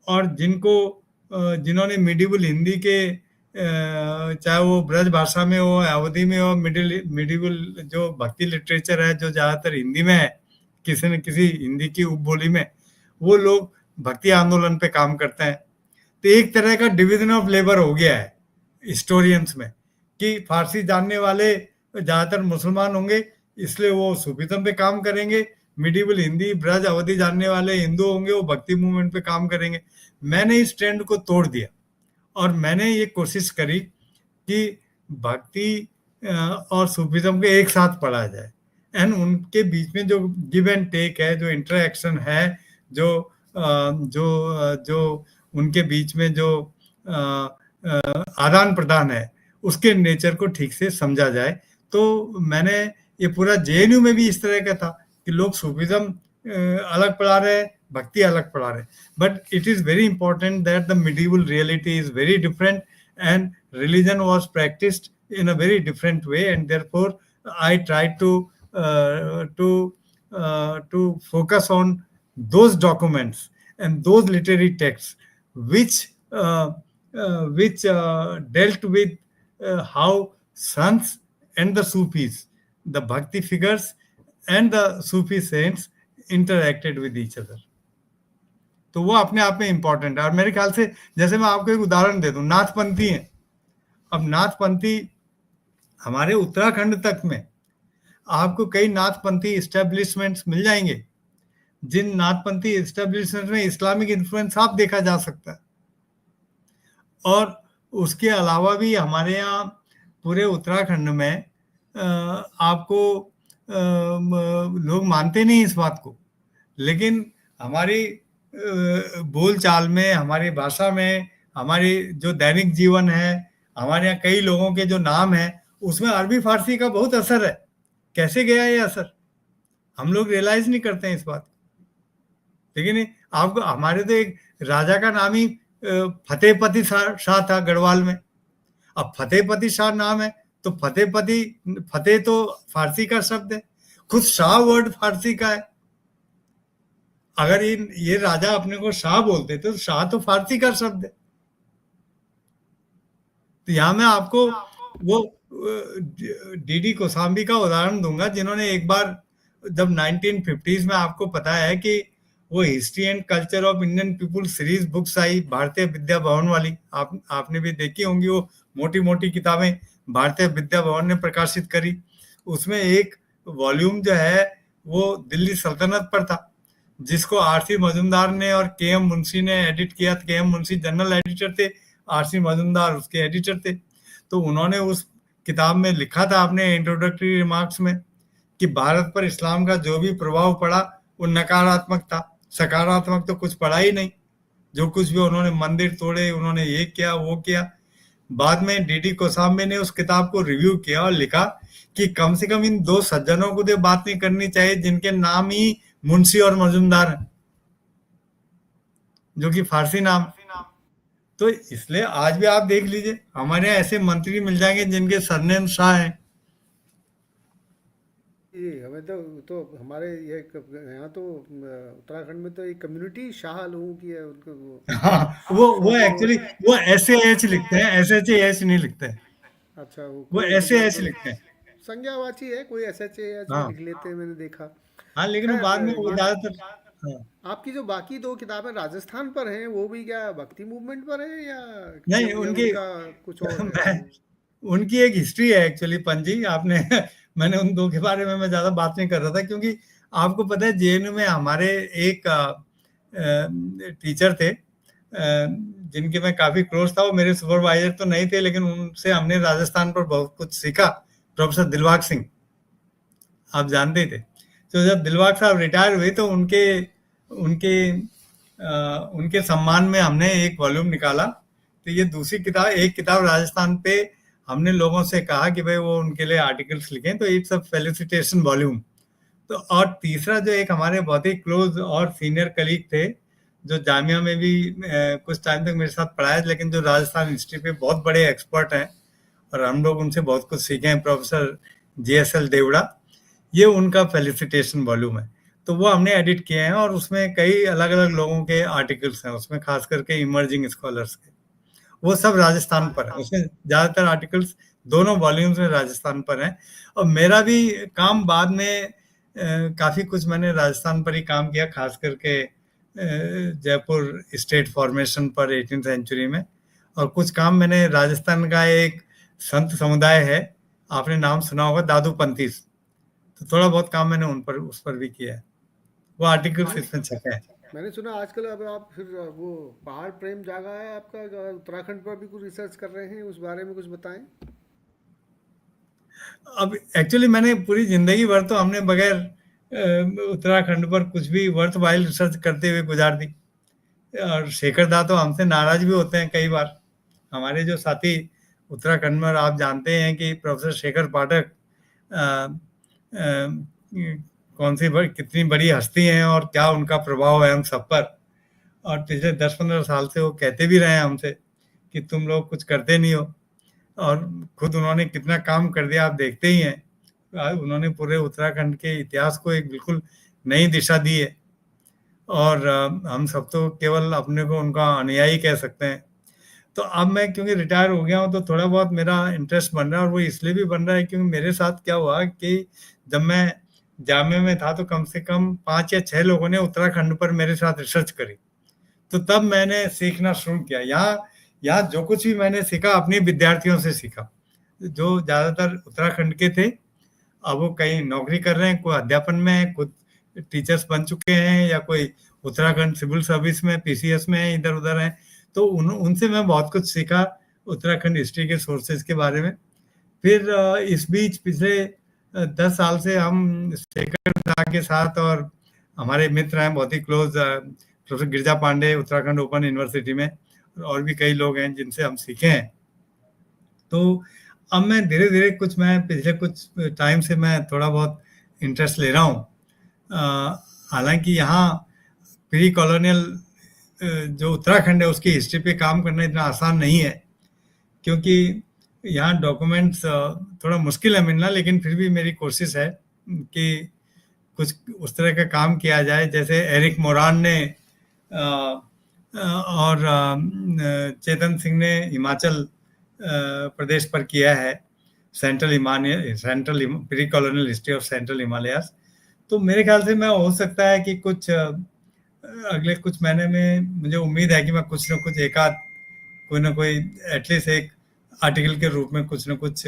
और जिन्होंने मिडिवल हिंदी के चाहे वो ब्रज भाषा में हो, अवधी में हो, मिडिवल जो भक्ति लिटरेचर है जो ज़्यादातर हिंदी में है, किसी न किसी हिंदी की उपबोली में, वो लोग भक्ति आंदोलन पे काम करते हैं। तो एक तरह का डिवीजन ऑफ लेबर हो गया है हिस्टोरियंस में कि फारसी जानने वाले ज़्यादातर मुसलमान होंगे, इसलिए वो सूफिज्म पे काम करेंगे। मिडिवल हिंदी, ब्रज, अवधी जानने वाले हिंदू होंगे, वो भक्ति मूवमेंट पे काम करेंगे। मैंने इस ट्रेंड को तोड़ दिया और मैंने ये कोशिश करी कि भक्ति और सूफिज्म को एक साथ पढ़ा जाए, एंड उनके बीच में जो गिव एंड टेक है, जो इंटरेक्शन है, जो उनके बीच में जो आदान प्रदान है, उसके नेचर को ठीक से समझा जाए। तो मैंने ये पूरा जेएनयू में भी इस तरह का था कि लोग सूफिज्म अलग पढ़ा रहे हैं, भक्ति अलग पढ़ा रहे हैं, but it is very important that the medieval reality is very different and religion was practiced in a very different way, and therefore I tried to focus on those documents and those literary texts which dealt with how sants and the Sufis, the bhakti figures and the Sufi saints interacted with each other. तो वो अपने आप में important है। और मेरे ख्याल से जैसे मैं आपको एक उदाहरण दे दूं, नाथपंथी है। अब नाथपंथी हमारे उत्तराखंड तक में आपको कई नाथपंथी इस्टेब्लिशमेंट्स मिल जाएंगे, जिन नाथपंथी इस्टेब्लिशमेंट्स में इस्लामिक इन्फ्लुएंस आप देखा जा सकता है। और उसके अलावा भी हमारे यहाँ पूरे उत्तराखंड में आपको लोग मानते नहीं इस बात को, लेकिन हमारी बोलचाल में, हमारी भाषा में, हमारी जो दैनिक जीवन है, हमारे यहाँ कई लोगों के जो नाम है, उसमें अरबी फारसी का बहुत असर है। कैसे गया ये असर हम लोग रियलाइज नहीं करते हैं इस बात। लेकिन आपको हमारे तो एक राजा का नाम ही फतेहपति शाह था गढ़वाल में। अब फतेहपति शाह नाम है तो फतेह तो फारसी का शब्द है, खुद शाह वर्ड फारसी का है। अगर ये राजा अपने को शाह बोलते तो शाह तो फारसी का शब्द है। तो यहाँ मैं आपको वो डीडी कोसाम्बी का उदाहरण दूंगा, जिन्होंने एक बार जब 1950s में, आपको पता है कि वो history and culture of Indian people series books I Bharatiya Vidya Bhavan वाली, आपने भी देखी होंगी, वो मोटी मोटी किताबें भारतीय विद्या भवन ने प्रकाशित करी। उसमें एक वॉल्यूम जो है वो दिल्ली सल्तनत पर था, जिसको आरसी मजूमदार ने और के एम मुंशी ने एडिट किया। के एम मुंशी जनरल एडिटर थे, आरसी मजूमदार उसके एडिटर थे। तो उन्होंने उस किताब में लिखा था अपने इंट्रोडक्टरी रिमार्क्स में कि भारत पर इस्लाम का जो भी प्रभाव पड़ा वो नकारात्मक था, सकारात्मक तो कुछ पड़ा ही नहीं। जो कुछ भी उन्होंने मंदिर तोड़े, उन्होंने ये किया वो किया। बाद में डीडी कोसाम्बे ने उस किताब को रिव्यू किया और लिखा कि कम से कम इन दो सज्जनों को तो बात नहीं करनी चाहिए जिनके नाम ही मुंशी और मजूमदार है, जो कि फारसी नाम। तो इसलिए आज भी आप देख लीजिए, हमारे यहाँ ऐसे मंत्री मिल जाएंगे जिनके सरनेम शाह है। जी, हमें तो हमारे ये यहाँ तो उत्तराखंड में तो एक कम्युनिटी शाह लोगों की है, उनको वो हाँ, वो तो एक्चुअली वो ऐसे एच लिखते हैं, एस एच एच नहीं लिखते हैं, अच्छा, वो वो कोई ऐसे एच मतलब लिखते हैं। संज्ञावाची है, कोई एस एच एच भी हाँ लिख लेते हैं, मैंने देखा। हाँ, लेकिन वो खैर, बाद में वो ये ज्यादातर। हाँ। आपकी जो बाकी दो किताबें राजस्थान पर हैं, वो भी क्या भक्ति मूवमेंट पर है नहीं, या उनकी उनका कुछ और है मैं वो? उनकी एक हिस्ट्री है एक्चुअली पंजी, आपने मैंने उन दो के बारे में मैं ज्यादा बात नहीं कर रहा था, क्योंकि आपको पता है जेएनयू में हमारे एक टीचर थे जिनके मैं काफी क्लोज था। वो मेरे सुपरवाइजर तो नहीं थे, लेकिन उनसे हमने राजस्थान पर बहुत कुछ सीखा। प्रोफेसर दिलबाग सिंह, आप जानते ही थे। तो जब दिलबाग साहब रिटायर हुए तो उनके उनके उनके सम्मान में हमने एक वॉल्यूम निकाला। तो ये दूसरी किताब, एक किताब राजस्थान पे हमने लोगों से कहा कि भाई वो उनके लिए आर्टिकल्स लिखें, तो इट्स अ फेलिसिटेशन वॉल्यूम। तो और तीसरा जो एक हमारे बहुत ही क्लोज और सीनियर कलीग थे, जो जामिया में भी कुछ टाइम तक मेरे साथ पढ़ाए, लेकिन जो राजस्थान हिस्ट्री पे बहुत बड़े एक्सपर्ट हैं और हम लोग उनसे बहुत कुछ सीखे हैं, प्रोफेसर JSL देवड़ा। ये उनका फेलिसिटेशन वॉल्यूम है। तो वो हमने एडिट किए हैं और उसमें कई अलग अलग लोगों के आर्टिकल्स हैं, उसमें खास करके इमर्जिंग स्कॉलर्स के। वो सब राजस्थान पर है, उसमें ज्यादातर आर्टिकल्स दोनों वॉल्यूम्स में राजस्थान पर हैं। और मेरा भी काम बाद में काफी कुछ मैंने राजस्थान पर ही काम किया, खास करके जयपुर स्टेट फॉर्मेशन पर 18th सेंचुरी में। और कुछ काम मैंने राजस्थान का एक संत समुदाय है, आपने नाम सुना होगा, दादू पंथीस। तो थोड़ा बहुत काम मैंने उन पर उस पर भी किया है। वो आर्टिकल्स मैंने इसमें छपे हैं। मैंने सुना आजकल अब आप फिर वो पहाड़ प्रेम जागा है आपका, उत्तराखंड पर भी कुछ रिसर्च कर रहे हैं, उस बारे में कुछ बताएं। अब एक्चुअली मैंने पूरी जिंदगी भर तो हमने बगैर उत्तराखंड पर कुछ भी वर्थ वाइल रिसर्च करते हुए गुजार दी। और शेखर दा तो हमसे नाराज भी होते हैं कई बार। हमारे जो साथी उत्तराखंड में, और आप जानते हैं कि प्रोफेसर शेखर पाठक अ, कौन सी कितनी बड़ी हस्ती हैं और क्या उनका प्रभाव है हम सब पर। और पिछले 10-15 साल से वो कहते भी रहे हैं हमसे कि तुम लोग कुछ करते नहीं हो। और खुद उन्होंने कितना काम कर दिया, आप देखते ही हैं। उन्होंने पूरे उत्तराखंड के इतिहास को एक बिल्कुल नई दिशा दी है। और हम सब तो केवल अपने को उनका अनुयायी कह सकते हैं। तो अब मैं क्योंकि रिटायर हो गया हूँ, तो थोड़ा बहुत मेरा इंटरेस्ट बन रहा है। और वो इसलिए भी बन रहा है क्योंकि मेरे साथ क्या हुआ कि जब मैं जामिया में था तो कम से कम 5 या 6 लोगों ने उत्तराखंड पर मेरे साथ रिसर्च करी। तो तब मैंने सीखना शुरू किया। यहाँ यहाँ जो कुछ भी मैंने सीखा अपने विद्यार्थियों से सीखा, जो ज्यादातर उत्तराखंड के थे। अब वो कहीं नौकरी कर रहे हैं, कोई अध्यापन में है, खुद टीचर्स बन चुके हैं, या कोई उत्तराखंड सिविल सर्विस में PCS में है, इधर उधर है। तो उनसे मैं बहुत कुछ सीखा उत्तराखंड हिस्ट्री के सोर्सेज के बारे में। फिर इस बीच पिछले 10 साल से हम शेखर दा के साथ, और हमारे मित्र हैं बहुत ही close, professor Girija Pande Uttarakhand open university में, और भी कई लोग हैं जिनसे हम सीखे हैं। तो अब मैं धीरे धीरे मैं पिछले कुछ टाइम से मैं थोड़ा बहुत इंटरेस्ट ले रहा हूँ। हालांकि यहाँ प्री कॉलोनियल जो उत्तराखंड है उसकी हिस्ट्री पे काम करना इतना आसान नहीं है, क्योंकि यहाँ डॉक्यूमेंट्स थोड़ा मुश्किल है मिलना। लेकिन फिर भी मेरी कोशिश है कि कुछ उस तरह का काम किया जाए, जैसे एरिक मोरान ने और चेतन सिंह ने हिमाचल प्रदेश पर किया है, central pre colonial history of central Himalayas. तो मेरे ख्याल से मैं हो सकता है कि कुछ अगले कुछ महीने में मुझे उम्मीद है कि मैं कुछ न कुछ एक आध कोई ना कोई एटलीस्ट एक आर्टिकल के रूप में कुछ न कुछ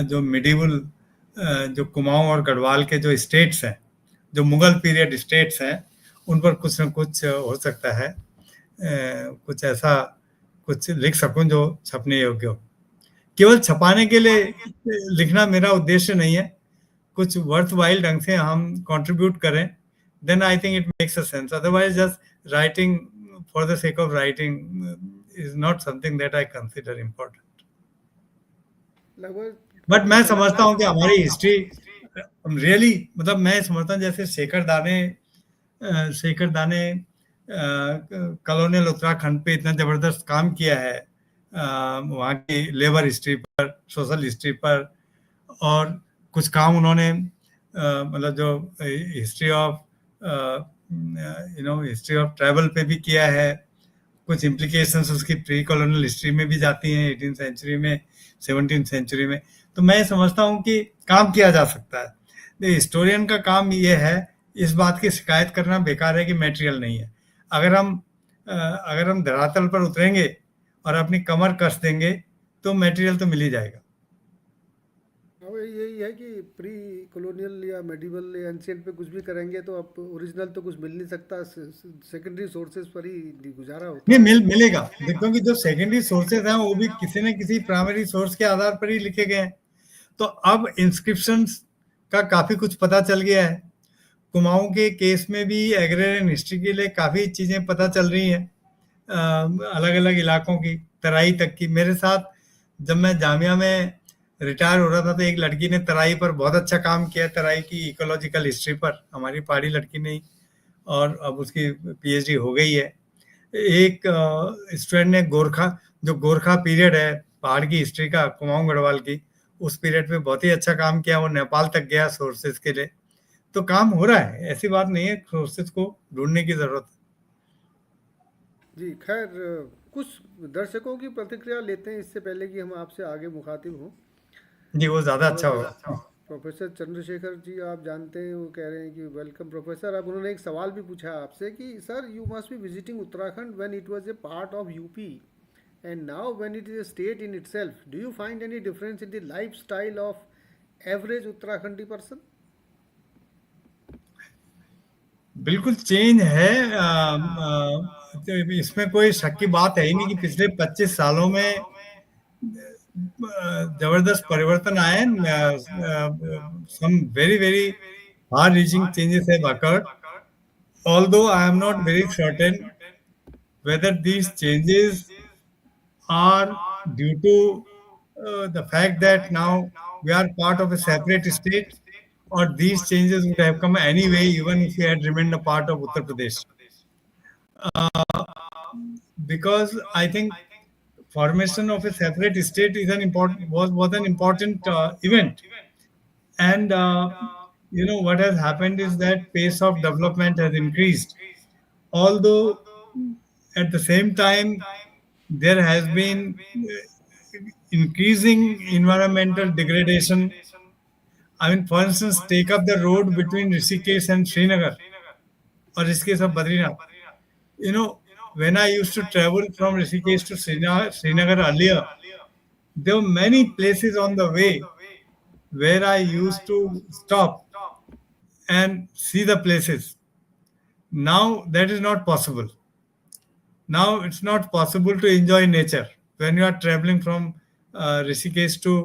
जो मिडिवल जो कुमाऊं और गढ़वाल के जो स्टेट्स हैं जो मुगल पीरियड स्टेट्स हैं उन पर कुछ न कुछ हो सकता है, कुछ ऐसा कुछ लिख सकूं जो छपने योग्य हो। केवल छपाने के लिए लिखना मेरा उद्देश्य नहीं है, कुछ वर्थ वाइल ढंग से हम कंट्रीब्यूट करें, then I think it makes a sense. Otherwise just writing for the sake of writing is not something that I consider important. लगभग बट काफी मैं सही। समझता हूँ कि हमारी हिस्ट्री रियली, मतलब मैं समझता हूँ जैसे शेखर दाने कॉलोनियल उत्तराखंड पे इतना जबरदस्त काम किया है, वहाँ की लेबर हिस्ट्री पर, सोशल हिस्ट्री पर, और कुछ काम उन्होंने मतलब जो history of history of travel पे भी किया है। कुछ इम्प्लीकेशंस उसकी प्री कॉलोनियल हिस्ट्री में भी जाती हैं, 18th सेंचुरी में, 17th सेंचुरी में। तो मैं समझता हूँ कि काम किया जा सकता है। हिस्टोरियन का काम ये है, इस बात की शिकायत करना बेकार है कि मटेरियल नहीं है। अगर हम धरातल पर उतरेंगे और अपनी कमर कस देंगे तो मटेरियल तो मिल ही जाएगा। अब यही है कि प्री कॉलोनियल या मेडिवल या एंशियंट पे कुछ भी करेंगे तो अब ओरिजिनल तो कुछ मिल नहीं सकता, सेकेंडरी सोर्सेज पर ही गुजारा होता नहीं, है। मिलेगा, क्योंकि जो सेकेंडरी सोर्सेज हैं वो भी किसी न किसी प्राइमरी सोर्स के आधार पर ही लिखे गए हैं। तो अब इंस्क्रिप्शंस का काफी कुछ पता चल गया है। कुमाऊं के केस में भी एग्रेरियन हिस्ट्री के लिए काफी चीजें पता चल रही हैं, अलग अलग इलाकों की, तराई तक की। मेरे साथ जब मैं जामिया में रिटायर हो रहा था तो एक लड़की ने तराई पर बहुत अच्छा काम किया, तराई की इकोलॉजिकल हिस्ट्री पर, हमारी पहाड़ी लड़की ने ही, और अब उसकी पीएचडी हो गई है। एक स्टूडेंट ने गोरखा पीरियड है पहाड़ की हिस्ट्री का, कुमाऊं गढ़वाल की, उस पीरियड में बहुत ही अच्छा काम किया। वो नेपाल तक गया सोर्सेज के लिए। तो काम हो रहा है, ऐसी बात नहीं है, सोर्सेज को ढूंढने की जरूरत है। जी खैर, कुछ दर्शकों की प्रतिक्रिया लेते हैं इससे पहले कि हम आपसे आगे मुखातिब हों। जी, वो ज्यादा अच्छा प्रोफेसर होगा। प्रोफेसर चंद्रशेखर जी, आप जानते हैं, वो कह रहे हैं कि वेलकम प्रोफेसर। अब उन्होंने एक सवाल भी पूछा आपसे कि sir, you must be visiting Uttarakhand when it was a part of UP and now when it is a state in itself. Do you find any difference in the lifestyle of average Uttarakhandi person? बिल्कुल change है। तो इसमें कोई शक की बात है ही नहीं कि पिछले 25 सालों में जबरदस्त परिवर्तन आए। Some very very far reaching changes have occurred, although I am not very certain whether these changes are due to the fact that now we are part of a separate state, or these changes would have come anyway even if we had remained a part of Uttar Pradesh. Because I think formation of a separate state is was an important event, and what has happened is that pace of development has increased, although at the same time there has been increasing environmental degradation. I mean, for instance, take up the road between Rishikesh and Srinagar, or Rishikesh of Badrinath. You know, when I used to travel from Rishikesh to Srinagar earlier, there were many places on the way where I used to stop and see the places. Now that is not possible. Now it's not possible to enjoy nature when you are traveling from Rishikesh to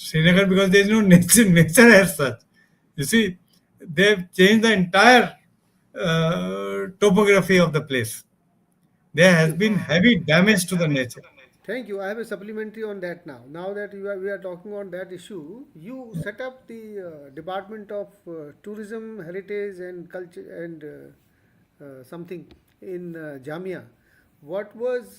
Srinagar, because there is no nature as such. You see, they've changed the entire topography of the place. There has been heavy damage to the nature. Thank you. I have a supplementary on that now. Now that we are talking on that issue, you set up the Department of Tourism, Heritage and Culture and something in Jamia. What was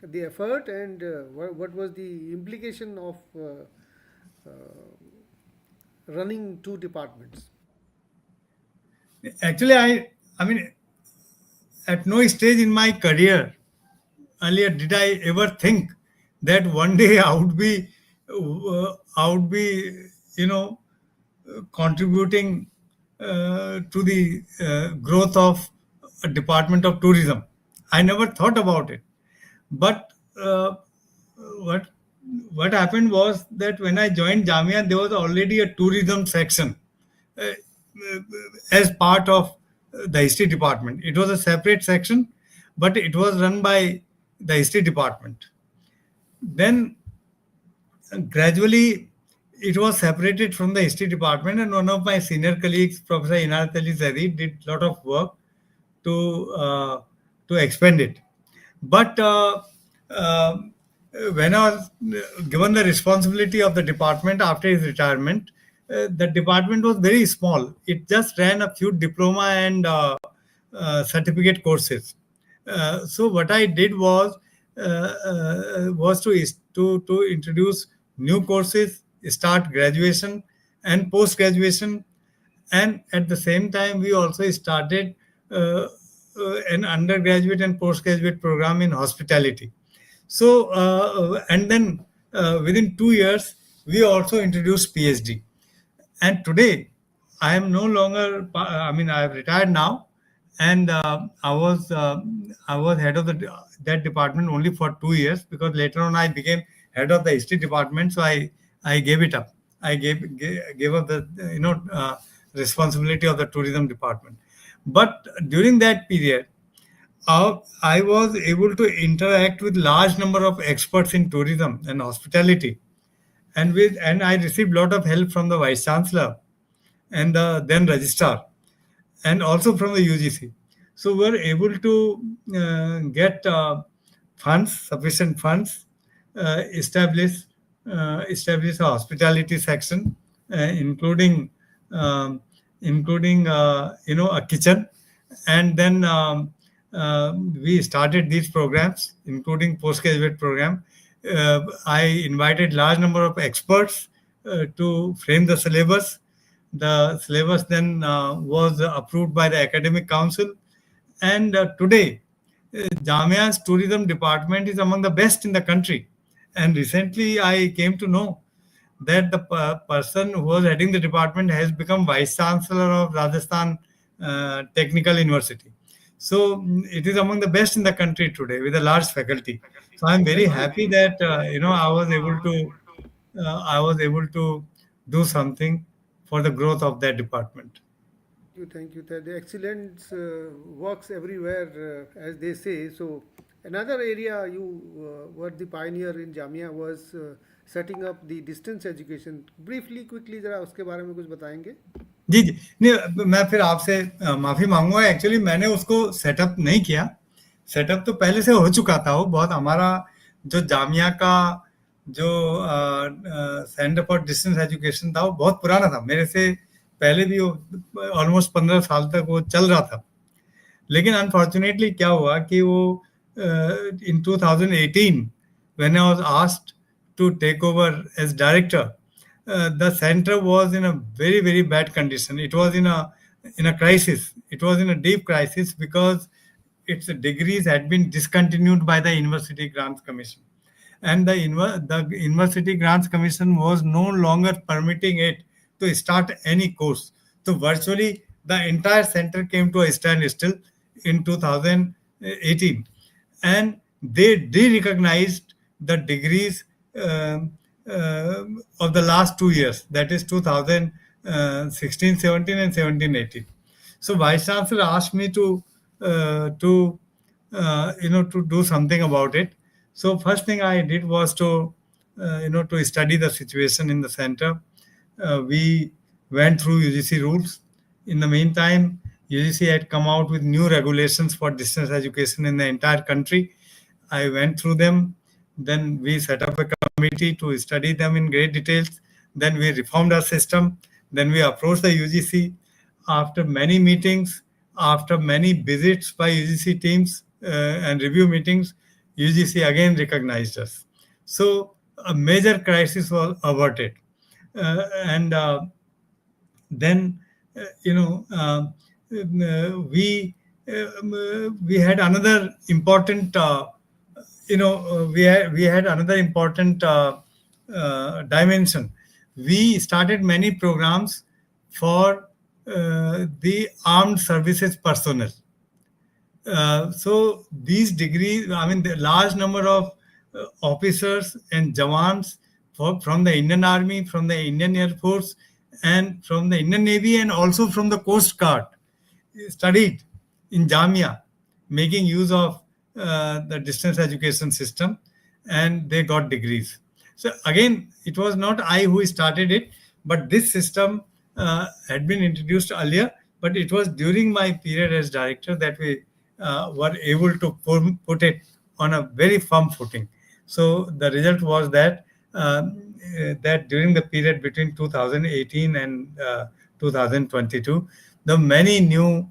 the effort and what was the implication of running two departments? Actually, I mean, at no stage in my career earlier did I ever think that one day I would be, you know, contributing to the growth of a department of tourism. I never thought about it. But what? what happened was that when I joined Jamia, there was already a tourism section uh, as part of the history department. It was a separate section, but it was run by the history department. Then gradually it was separated from the history department, and one of my senior colleagues, Professor Inayat Ali Zari, did a lot of work to uh, to expand it. But uh, when I was given the responsibility of the department after his retirement, the department was very small. It just ran a few diploma and certificate courses. So what I did was to introduce new courses, start graduation and post graduation, and at the same time we also started an undergraduate and postgraduate program in hospitality. So and then within 2 years we also introduced PhD. And today I am no longer I mean, I have retired now, and I was head of that department only for 2 years, because later on I became head of the history department, so I gave it up. I gave up the responsibility of the tourism department. But during that period, I was able to interact with large number of experts in tourism and hospitality, and I received a lot of help from the vice chancellor and the then registrar, and also from the UGC. So we're able to get funds, sufficient funds, establish establish a hospitality section, including um, a kitchen, and then we started these programs, including postgraduate program. I invited large number of experts to frame the syllabus. The syllabus then was approved by the academic council, and today Jamia's tourism department is among the best in the country. And recently, I came to know that the person who was heading the department has become vice chancellor of Rajasthan Technical University. So it is among the best in the country today with a large faculty. So I'm very happy that I was able to do something for the growth of that department. Thank you, thank you. The excellence works everywhere, as they say. So, another area you were the pioneer in Jamia was setting up the distance education. Briefly, quickly, जरा उसके बारे में कुछ बताएंगे? जी, जी। नहीं, मैं फिर आपसे माफ़ी माँगूँगा। एक्चुअली मैंने उसको सेटअप नहीं किया। सेटअप तो पहले से हो चुका था वो। बहुत हमारा जो जामिया का जो सेंटर फॉर डिस्टेंस एजुकेशन था, वो बहुत पुराना था। मेरे से पहले भी वो ऑलमोस्ट 15 साल तक वो चल रहा था। लेकिन अनफॉर्चुनेटली क्या हुआ कि वो in 2018 when I was asked to take over as director, the center was in a very very bad condition. It was in a crisis. It was in a deep crisis because its degrees had been discontinued by the University Grants Commission, and the University Grants Commission was no longer permitting it to start any course. So virtually the entire center came to a standstill in 2018, and they de-recognized the degrees of the last 2 years, that is 2016, 17, and 17, 18. So vice chancellor asked me to do something about it. So first thing I did was to study the situation in the center. We went through UGC rules. In the meantime, UGC had come out with new regulations for distance education in the entire country. I went through them. Then we set up a committee to study them in great details. Then we reformed our system. Then we approached the UGC. After many meetings, after many visits by UGC teams and review meetings, UGC again recognized us. So a major crisis was averted. And then, you know, we had another important we had another important dimension. We started many programs for the armed services personnel. So these degrees, I mean, the large number of officers and jawans from the Indian Army, from the Indian Air Force, and from the Indian Navy, and also from the Coast Guard studied in Jamia, making use of the distance education system, and they got degrees. So again, it was not I who started it, but this system had been introduced earlier. But it was during my period as director that we were able to put it on a very firm footing. So the result was that that during the period between 2018 and 2022, the many new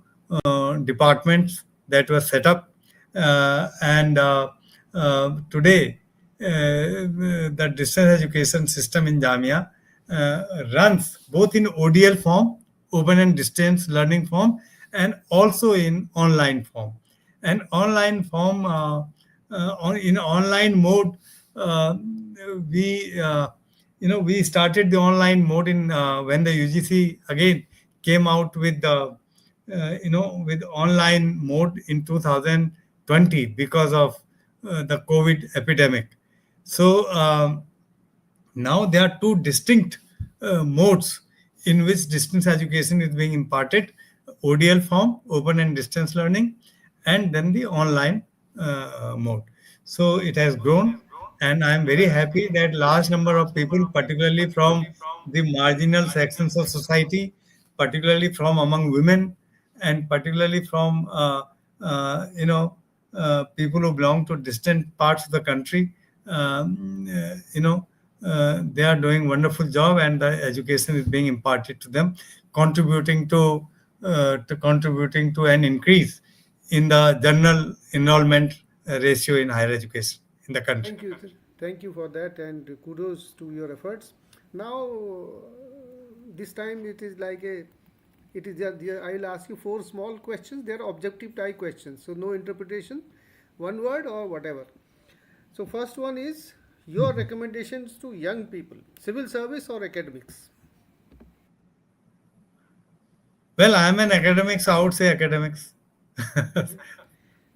departments that were set up, and today the distance education system in Jamia runs both in ODL form, open and distance learning form, and also in online form. And online form, in online mode, uh, we we started the online mode in when the UGC again came out with the with online mode in 2020 because of the COVID epidemic. So now there are two distinct modes in which distance education is being imparted: ODL form, open and distance learning, and then the online mode. So it has grown, and I am very happy that large number of people, particularly from the marginal sections of society, particularly from among women, and particularly from people who belong to distant parts of the country, they are doing wonderful job, and the education is being imparted to them, contributing to an increase in the general enrollment ratio in higher education in the country. Thank you. Thank you for that, and kudos to your efforts. Now, this time it is like a, it is just, I'll ask you four small questions. They are objective type questions, so no interpretation, one word or whatever. So first one is your recommendations to young people, civil service or academics. Well, I am an academic, so I would say academics.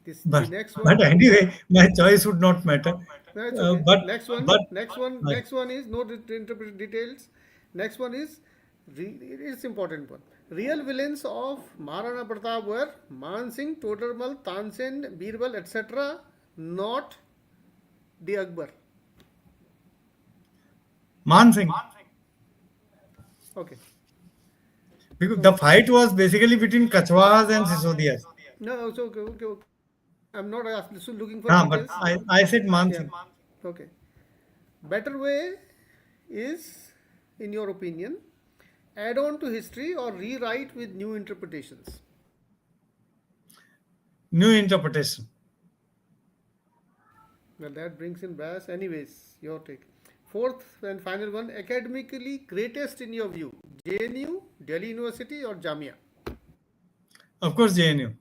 This the but next one. but anyway, my choice would not matter. No, it's Uh, okay. but Next one, but next one, uh, next one is no interpret details. Next one is it's important one. Real villains of Maharana Pratap were Man Singh, Todarmal, Tansen, Birbal, etc. Not the Akbar. Man Singh, Okay. because the So fight was basically between Kachwas and Sisodias. no, so okay, okay, okay. I'm not asking, so looking for But details. I said Man Yeah. Singh. Okay. Better way is, in your opinion, add on to history or rewrite with new interpretations. New interpretation. Well, that brings in brass. Anyways, your take. Fourth and final one, academically greatest in your view, JNU, Delhi University, or Jamia? Of course, JNU.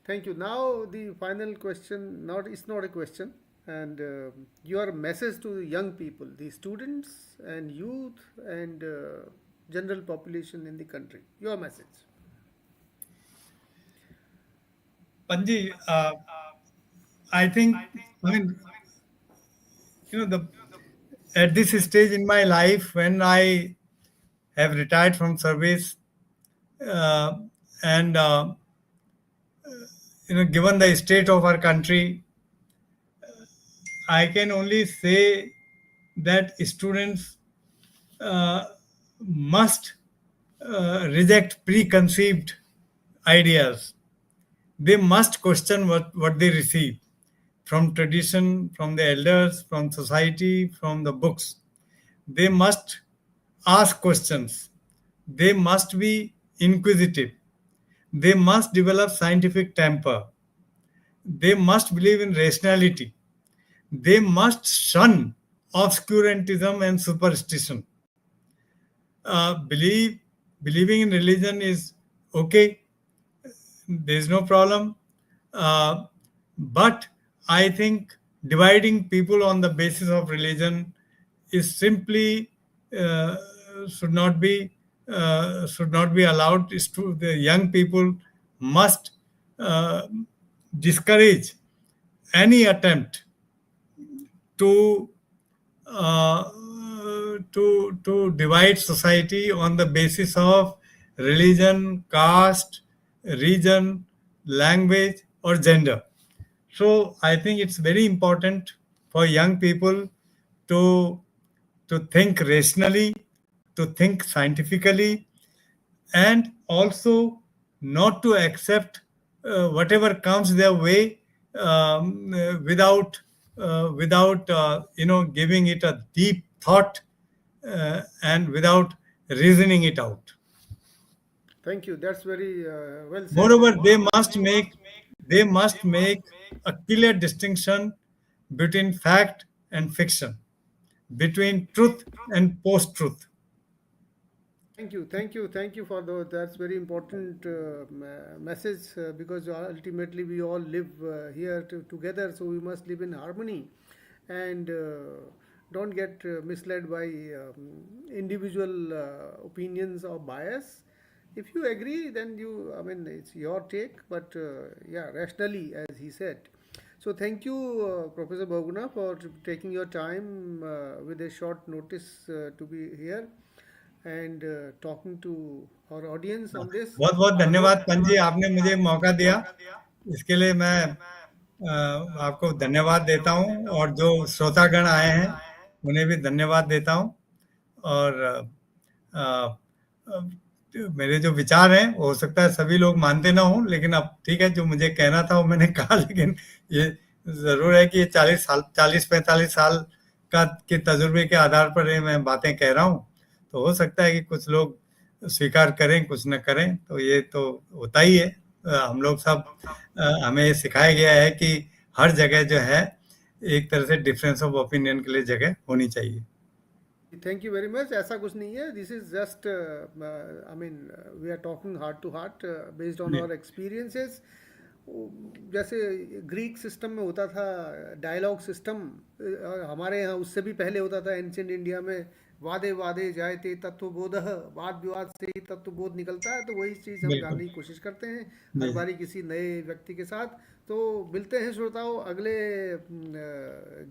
Thank you. Now the final question. Not it's not a question, and your message to the young people, the students and youth and general population in the country. Your message. Panji, I think, I mean, the at this stage in my life when I have retired from service, uh, and given the state of our country, I can only say that students uh, must reject preconceived ideas. They must question what they receive from tradition, from the elders, from society, from the books. They must ask questions. They must be inquisitive. They must develop scientific temper. They must believe in rationality. They must shun obscurantism and superstition. Believing in religion is okay. There is no problem. Uh, but I think dividing people on the basis of religion is simply uh, should not be allowed. Is to the young people must uh, discourage any attempt to uh, divide society on the basis of religion, caste, region, language, or gender. So I think it's very important for young people to think rationally, to think scientifically, and also not to accept whatever comes their way without giving it a deep thought and without reasoning it out. Thank you. That's very well said. Moreover, And they must make a clear distinction between fact and fiction, between truth and post-truth. thank you for that's very important message because ultimately we all live here together, so we must live in harmony and don't get misled by individual opinions or bias. If you agree, then I mean, it's your take, but yeah, rationally, as he said. So thank you, Professor Bahuguna, for taking your time with a short notice to be here and talking to our audience on this. बहुत बहुत धन्यवाद पंजी, आपने मुझे मौका दिया, इसके लिए मैं आपको धन्यवाद देता हूँ, और जो श्रोतागण आए हैं उन्हें भी धन्यवाद देता हूँ। और अ, अ, मेरे जो विचार हैं हो सकता है सभी लोग मानते ना हों, लेकिन अब ठीक है, जो मुझे कहना था वो मैंने कहा। लेकिन ये जरूर है कि ये 40-45 साल का के तजुर्बे के आधार पर ये मैं बातें कह रहा हूँ। तो हो सकता है कि कुछ लोग स्वीकार करें, कुछ न करें, तो ये तो होता ही है। हम लोग सब हमें ये सिखाया गया है कि हर जगह जो है एक तरह से डिफरेंस ऑफ ओपिनियन के लिए जगह होनी चाहिए। Thank you very much. ऐसा कुछ नहीं है, this is just I mean we are talking heart to heart based on जी, आवर एक्सपीरियंसेस। जैसे ग्रीक सिस्टम में होता था डायलॉग सिस्टम, हमारे यहाँ उससे भी पहले होता था एंशियंट इंडिया में, वादे वादे जायते तत्वबोध, वाद विवाद से ही तत्वबोध निकलता है। तो वही चीज़ हम बिल्कुल। जानने की कोशिश करते हैं हर जी, बारी किसी नए व्यक्ति के साथ। तो मिलते हैं श्रोताओं अगले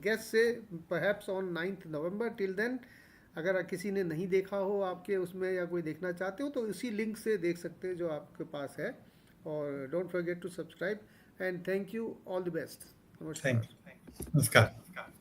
गेस्ट से, perhaps on 9 November. Till then, अगर किसी ने नहीं देखा हो आपके उसमें या कोई देखना चाहते हो तो इसी लिंक से देख सकते हैं जो आपके पास है। और don't forget to subscribe and thank you, all the best, thank नमस्कार। यू, नमस्कार।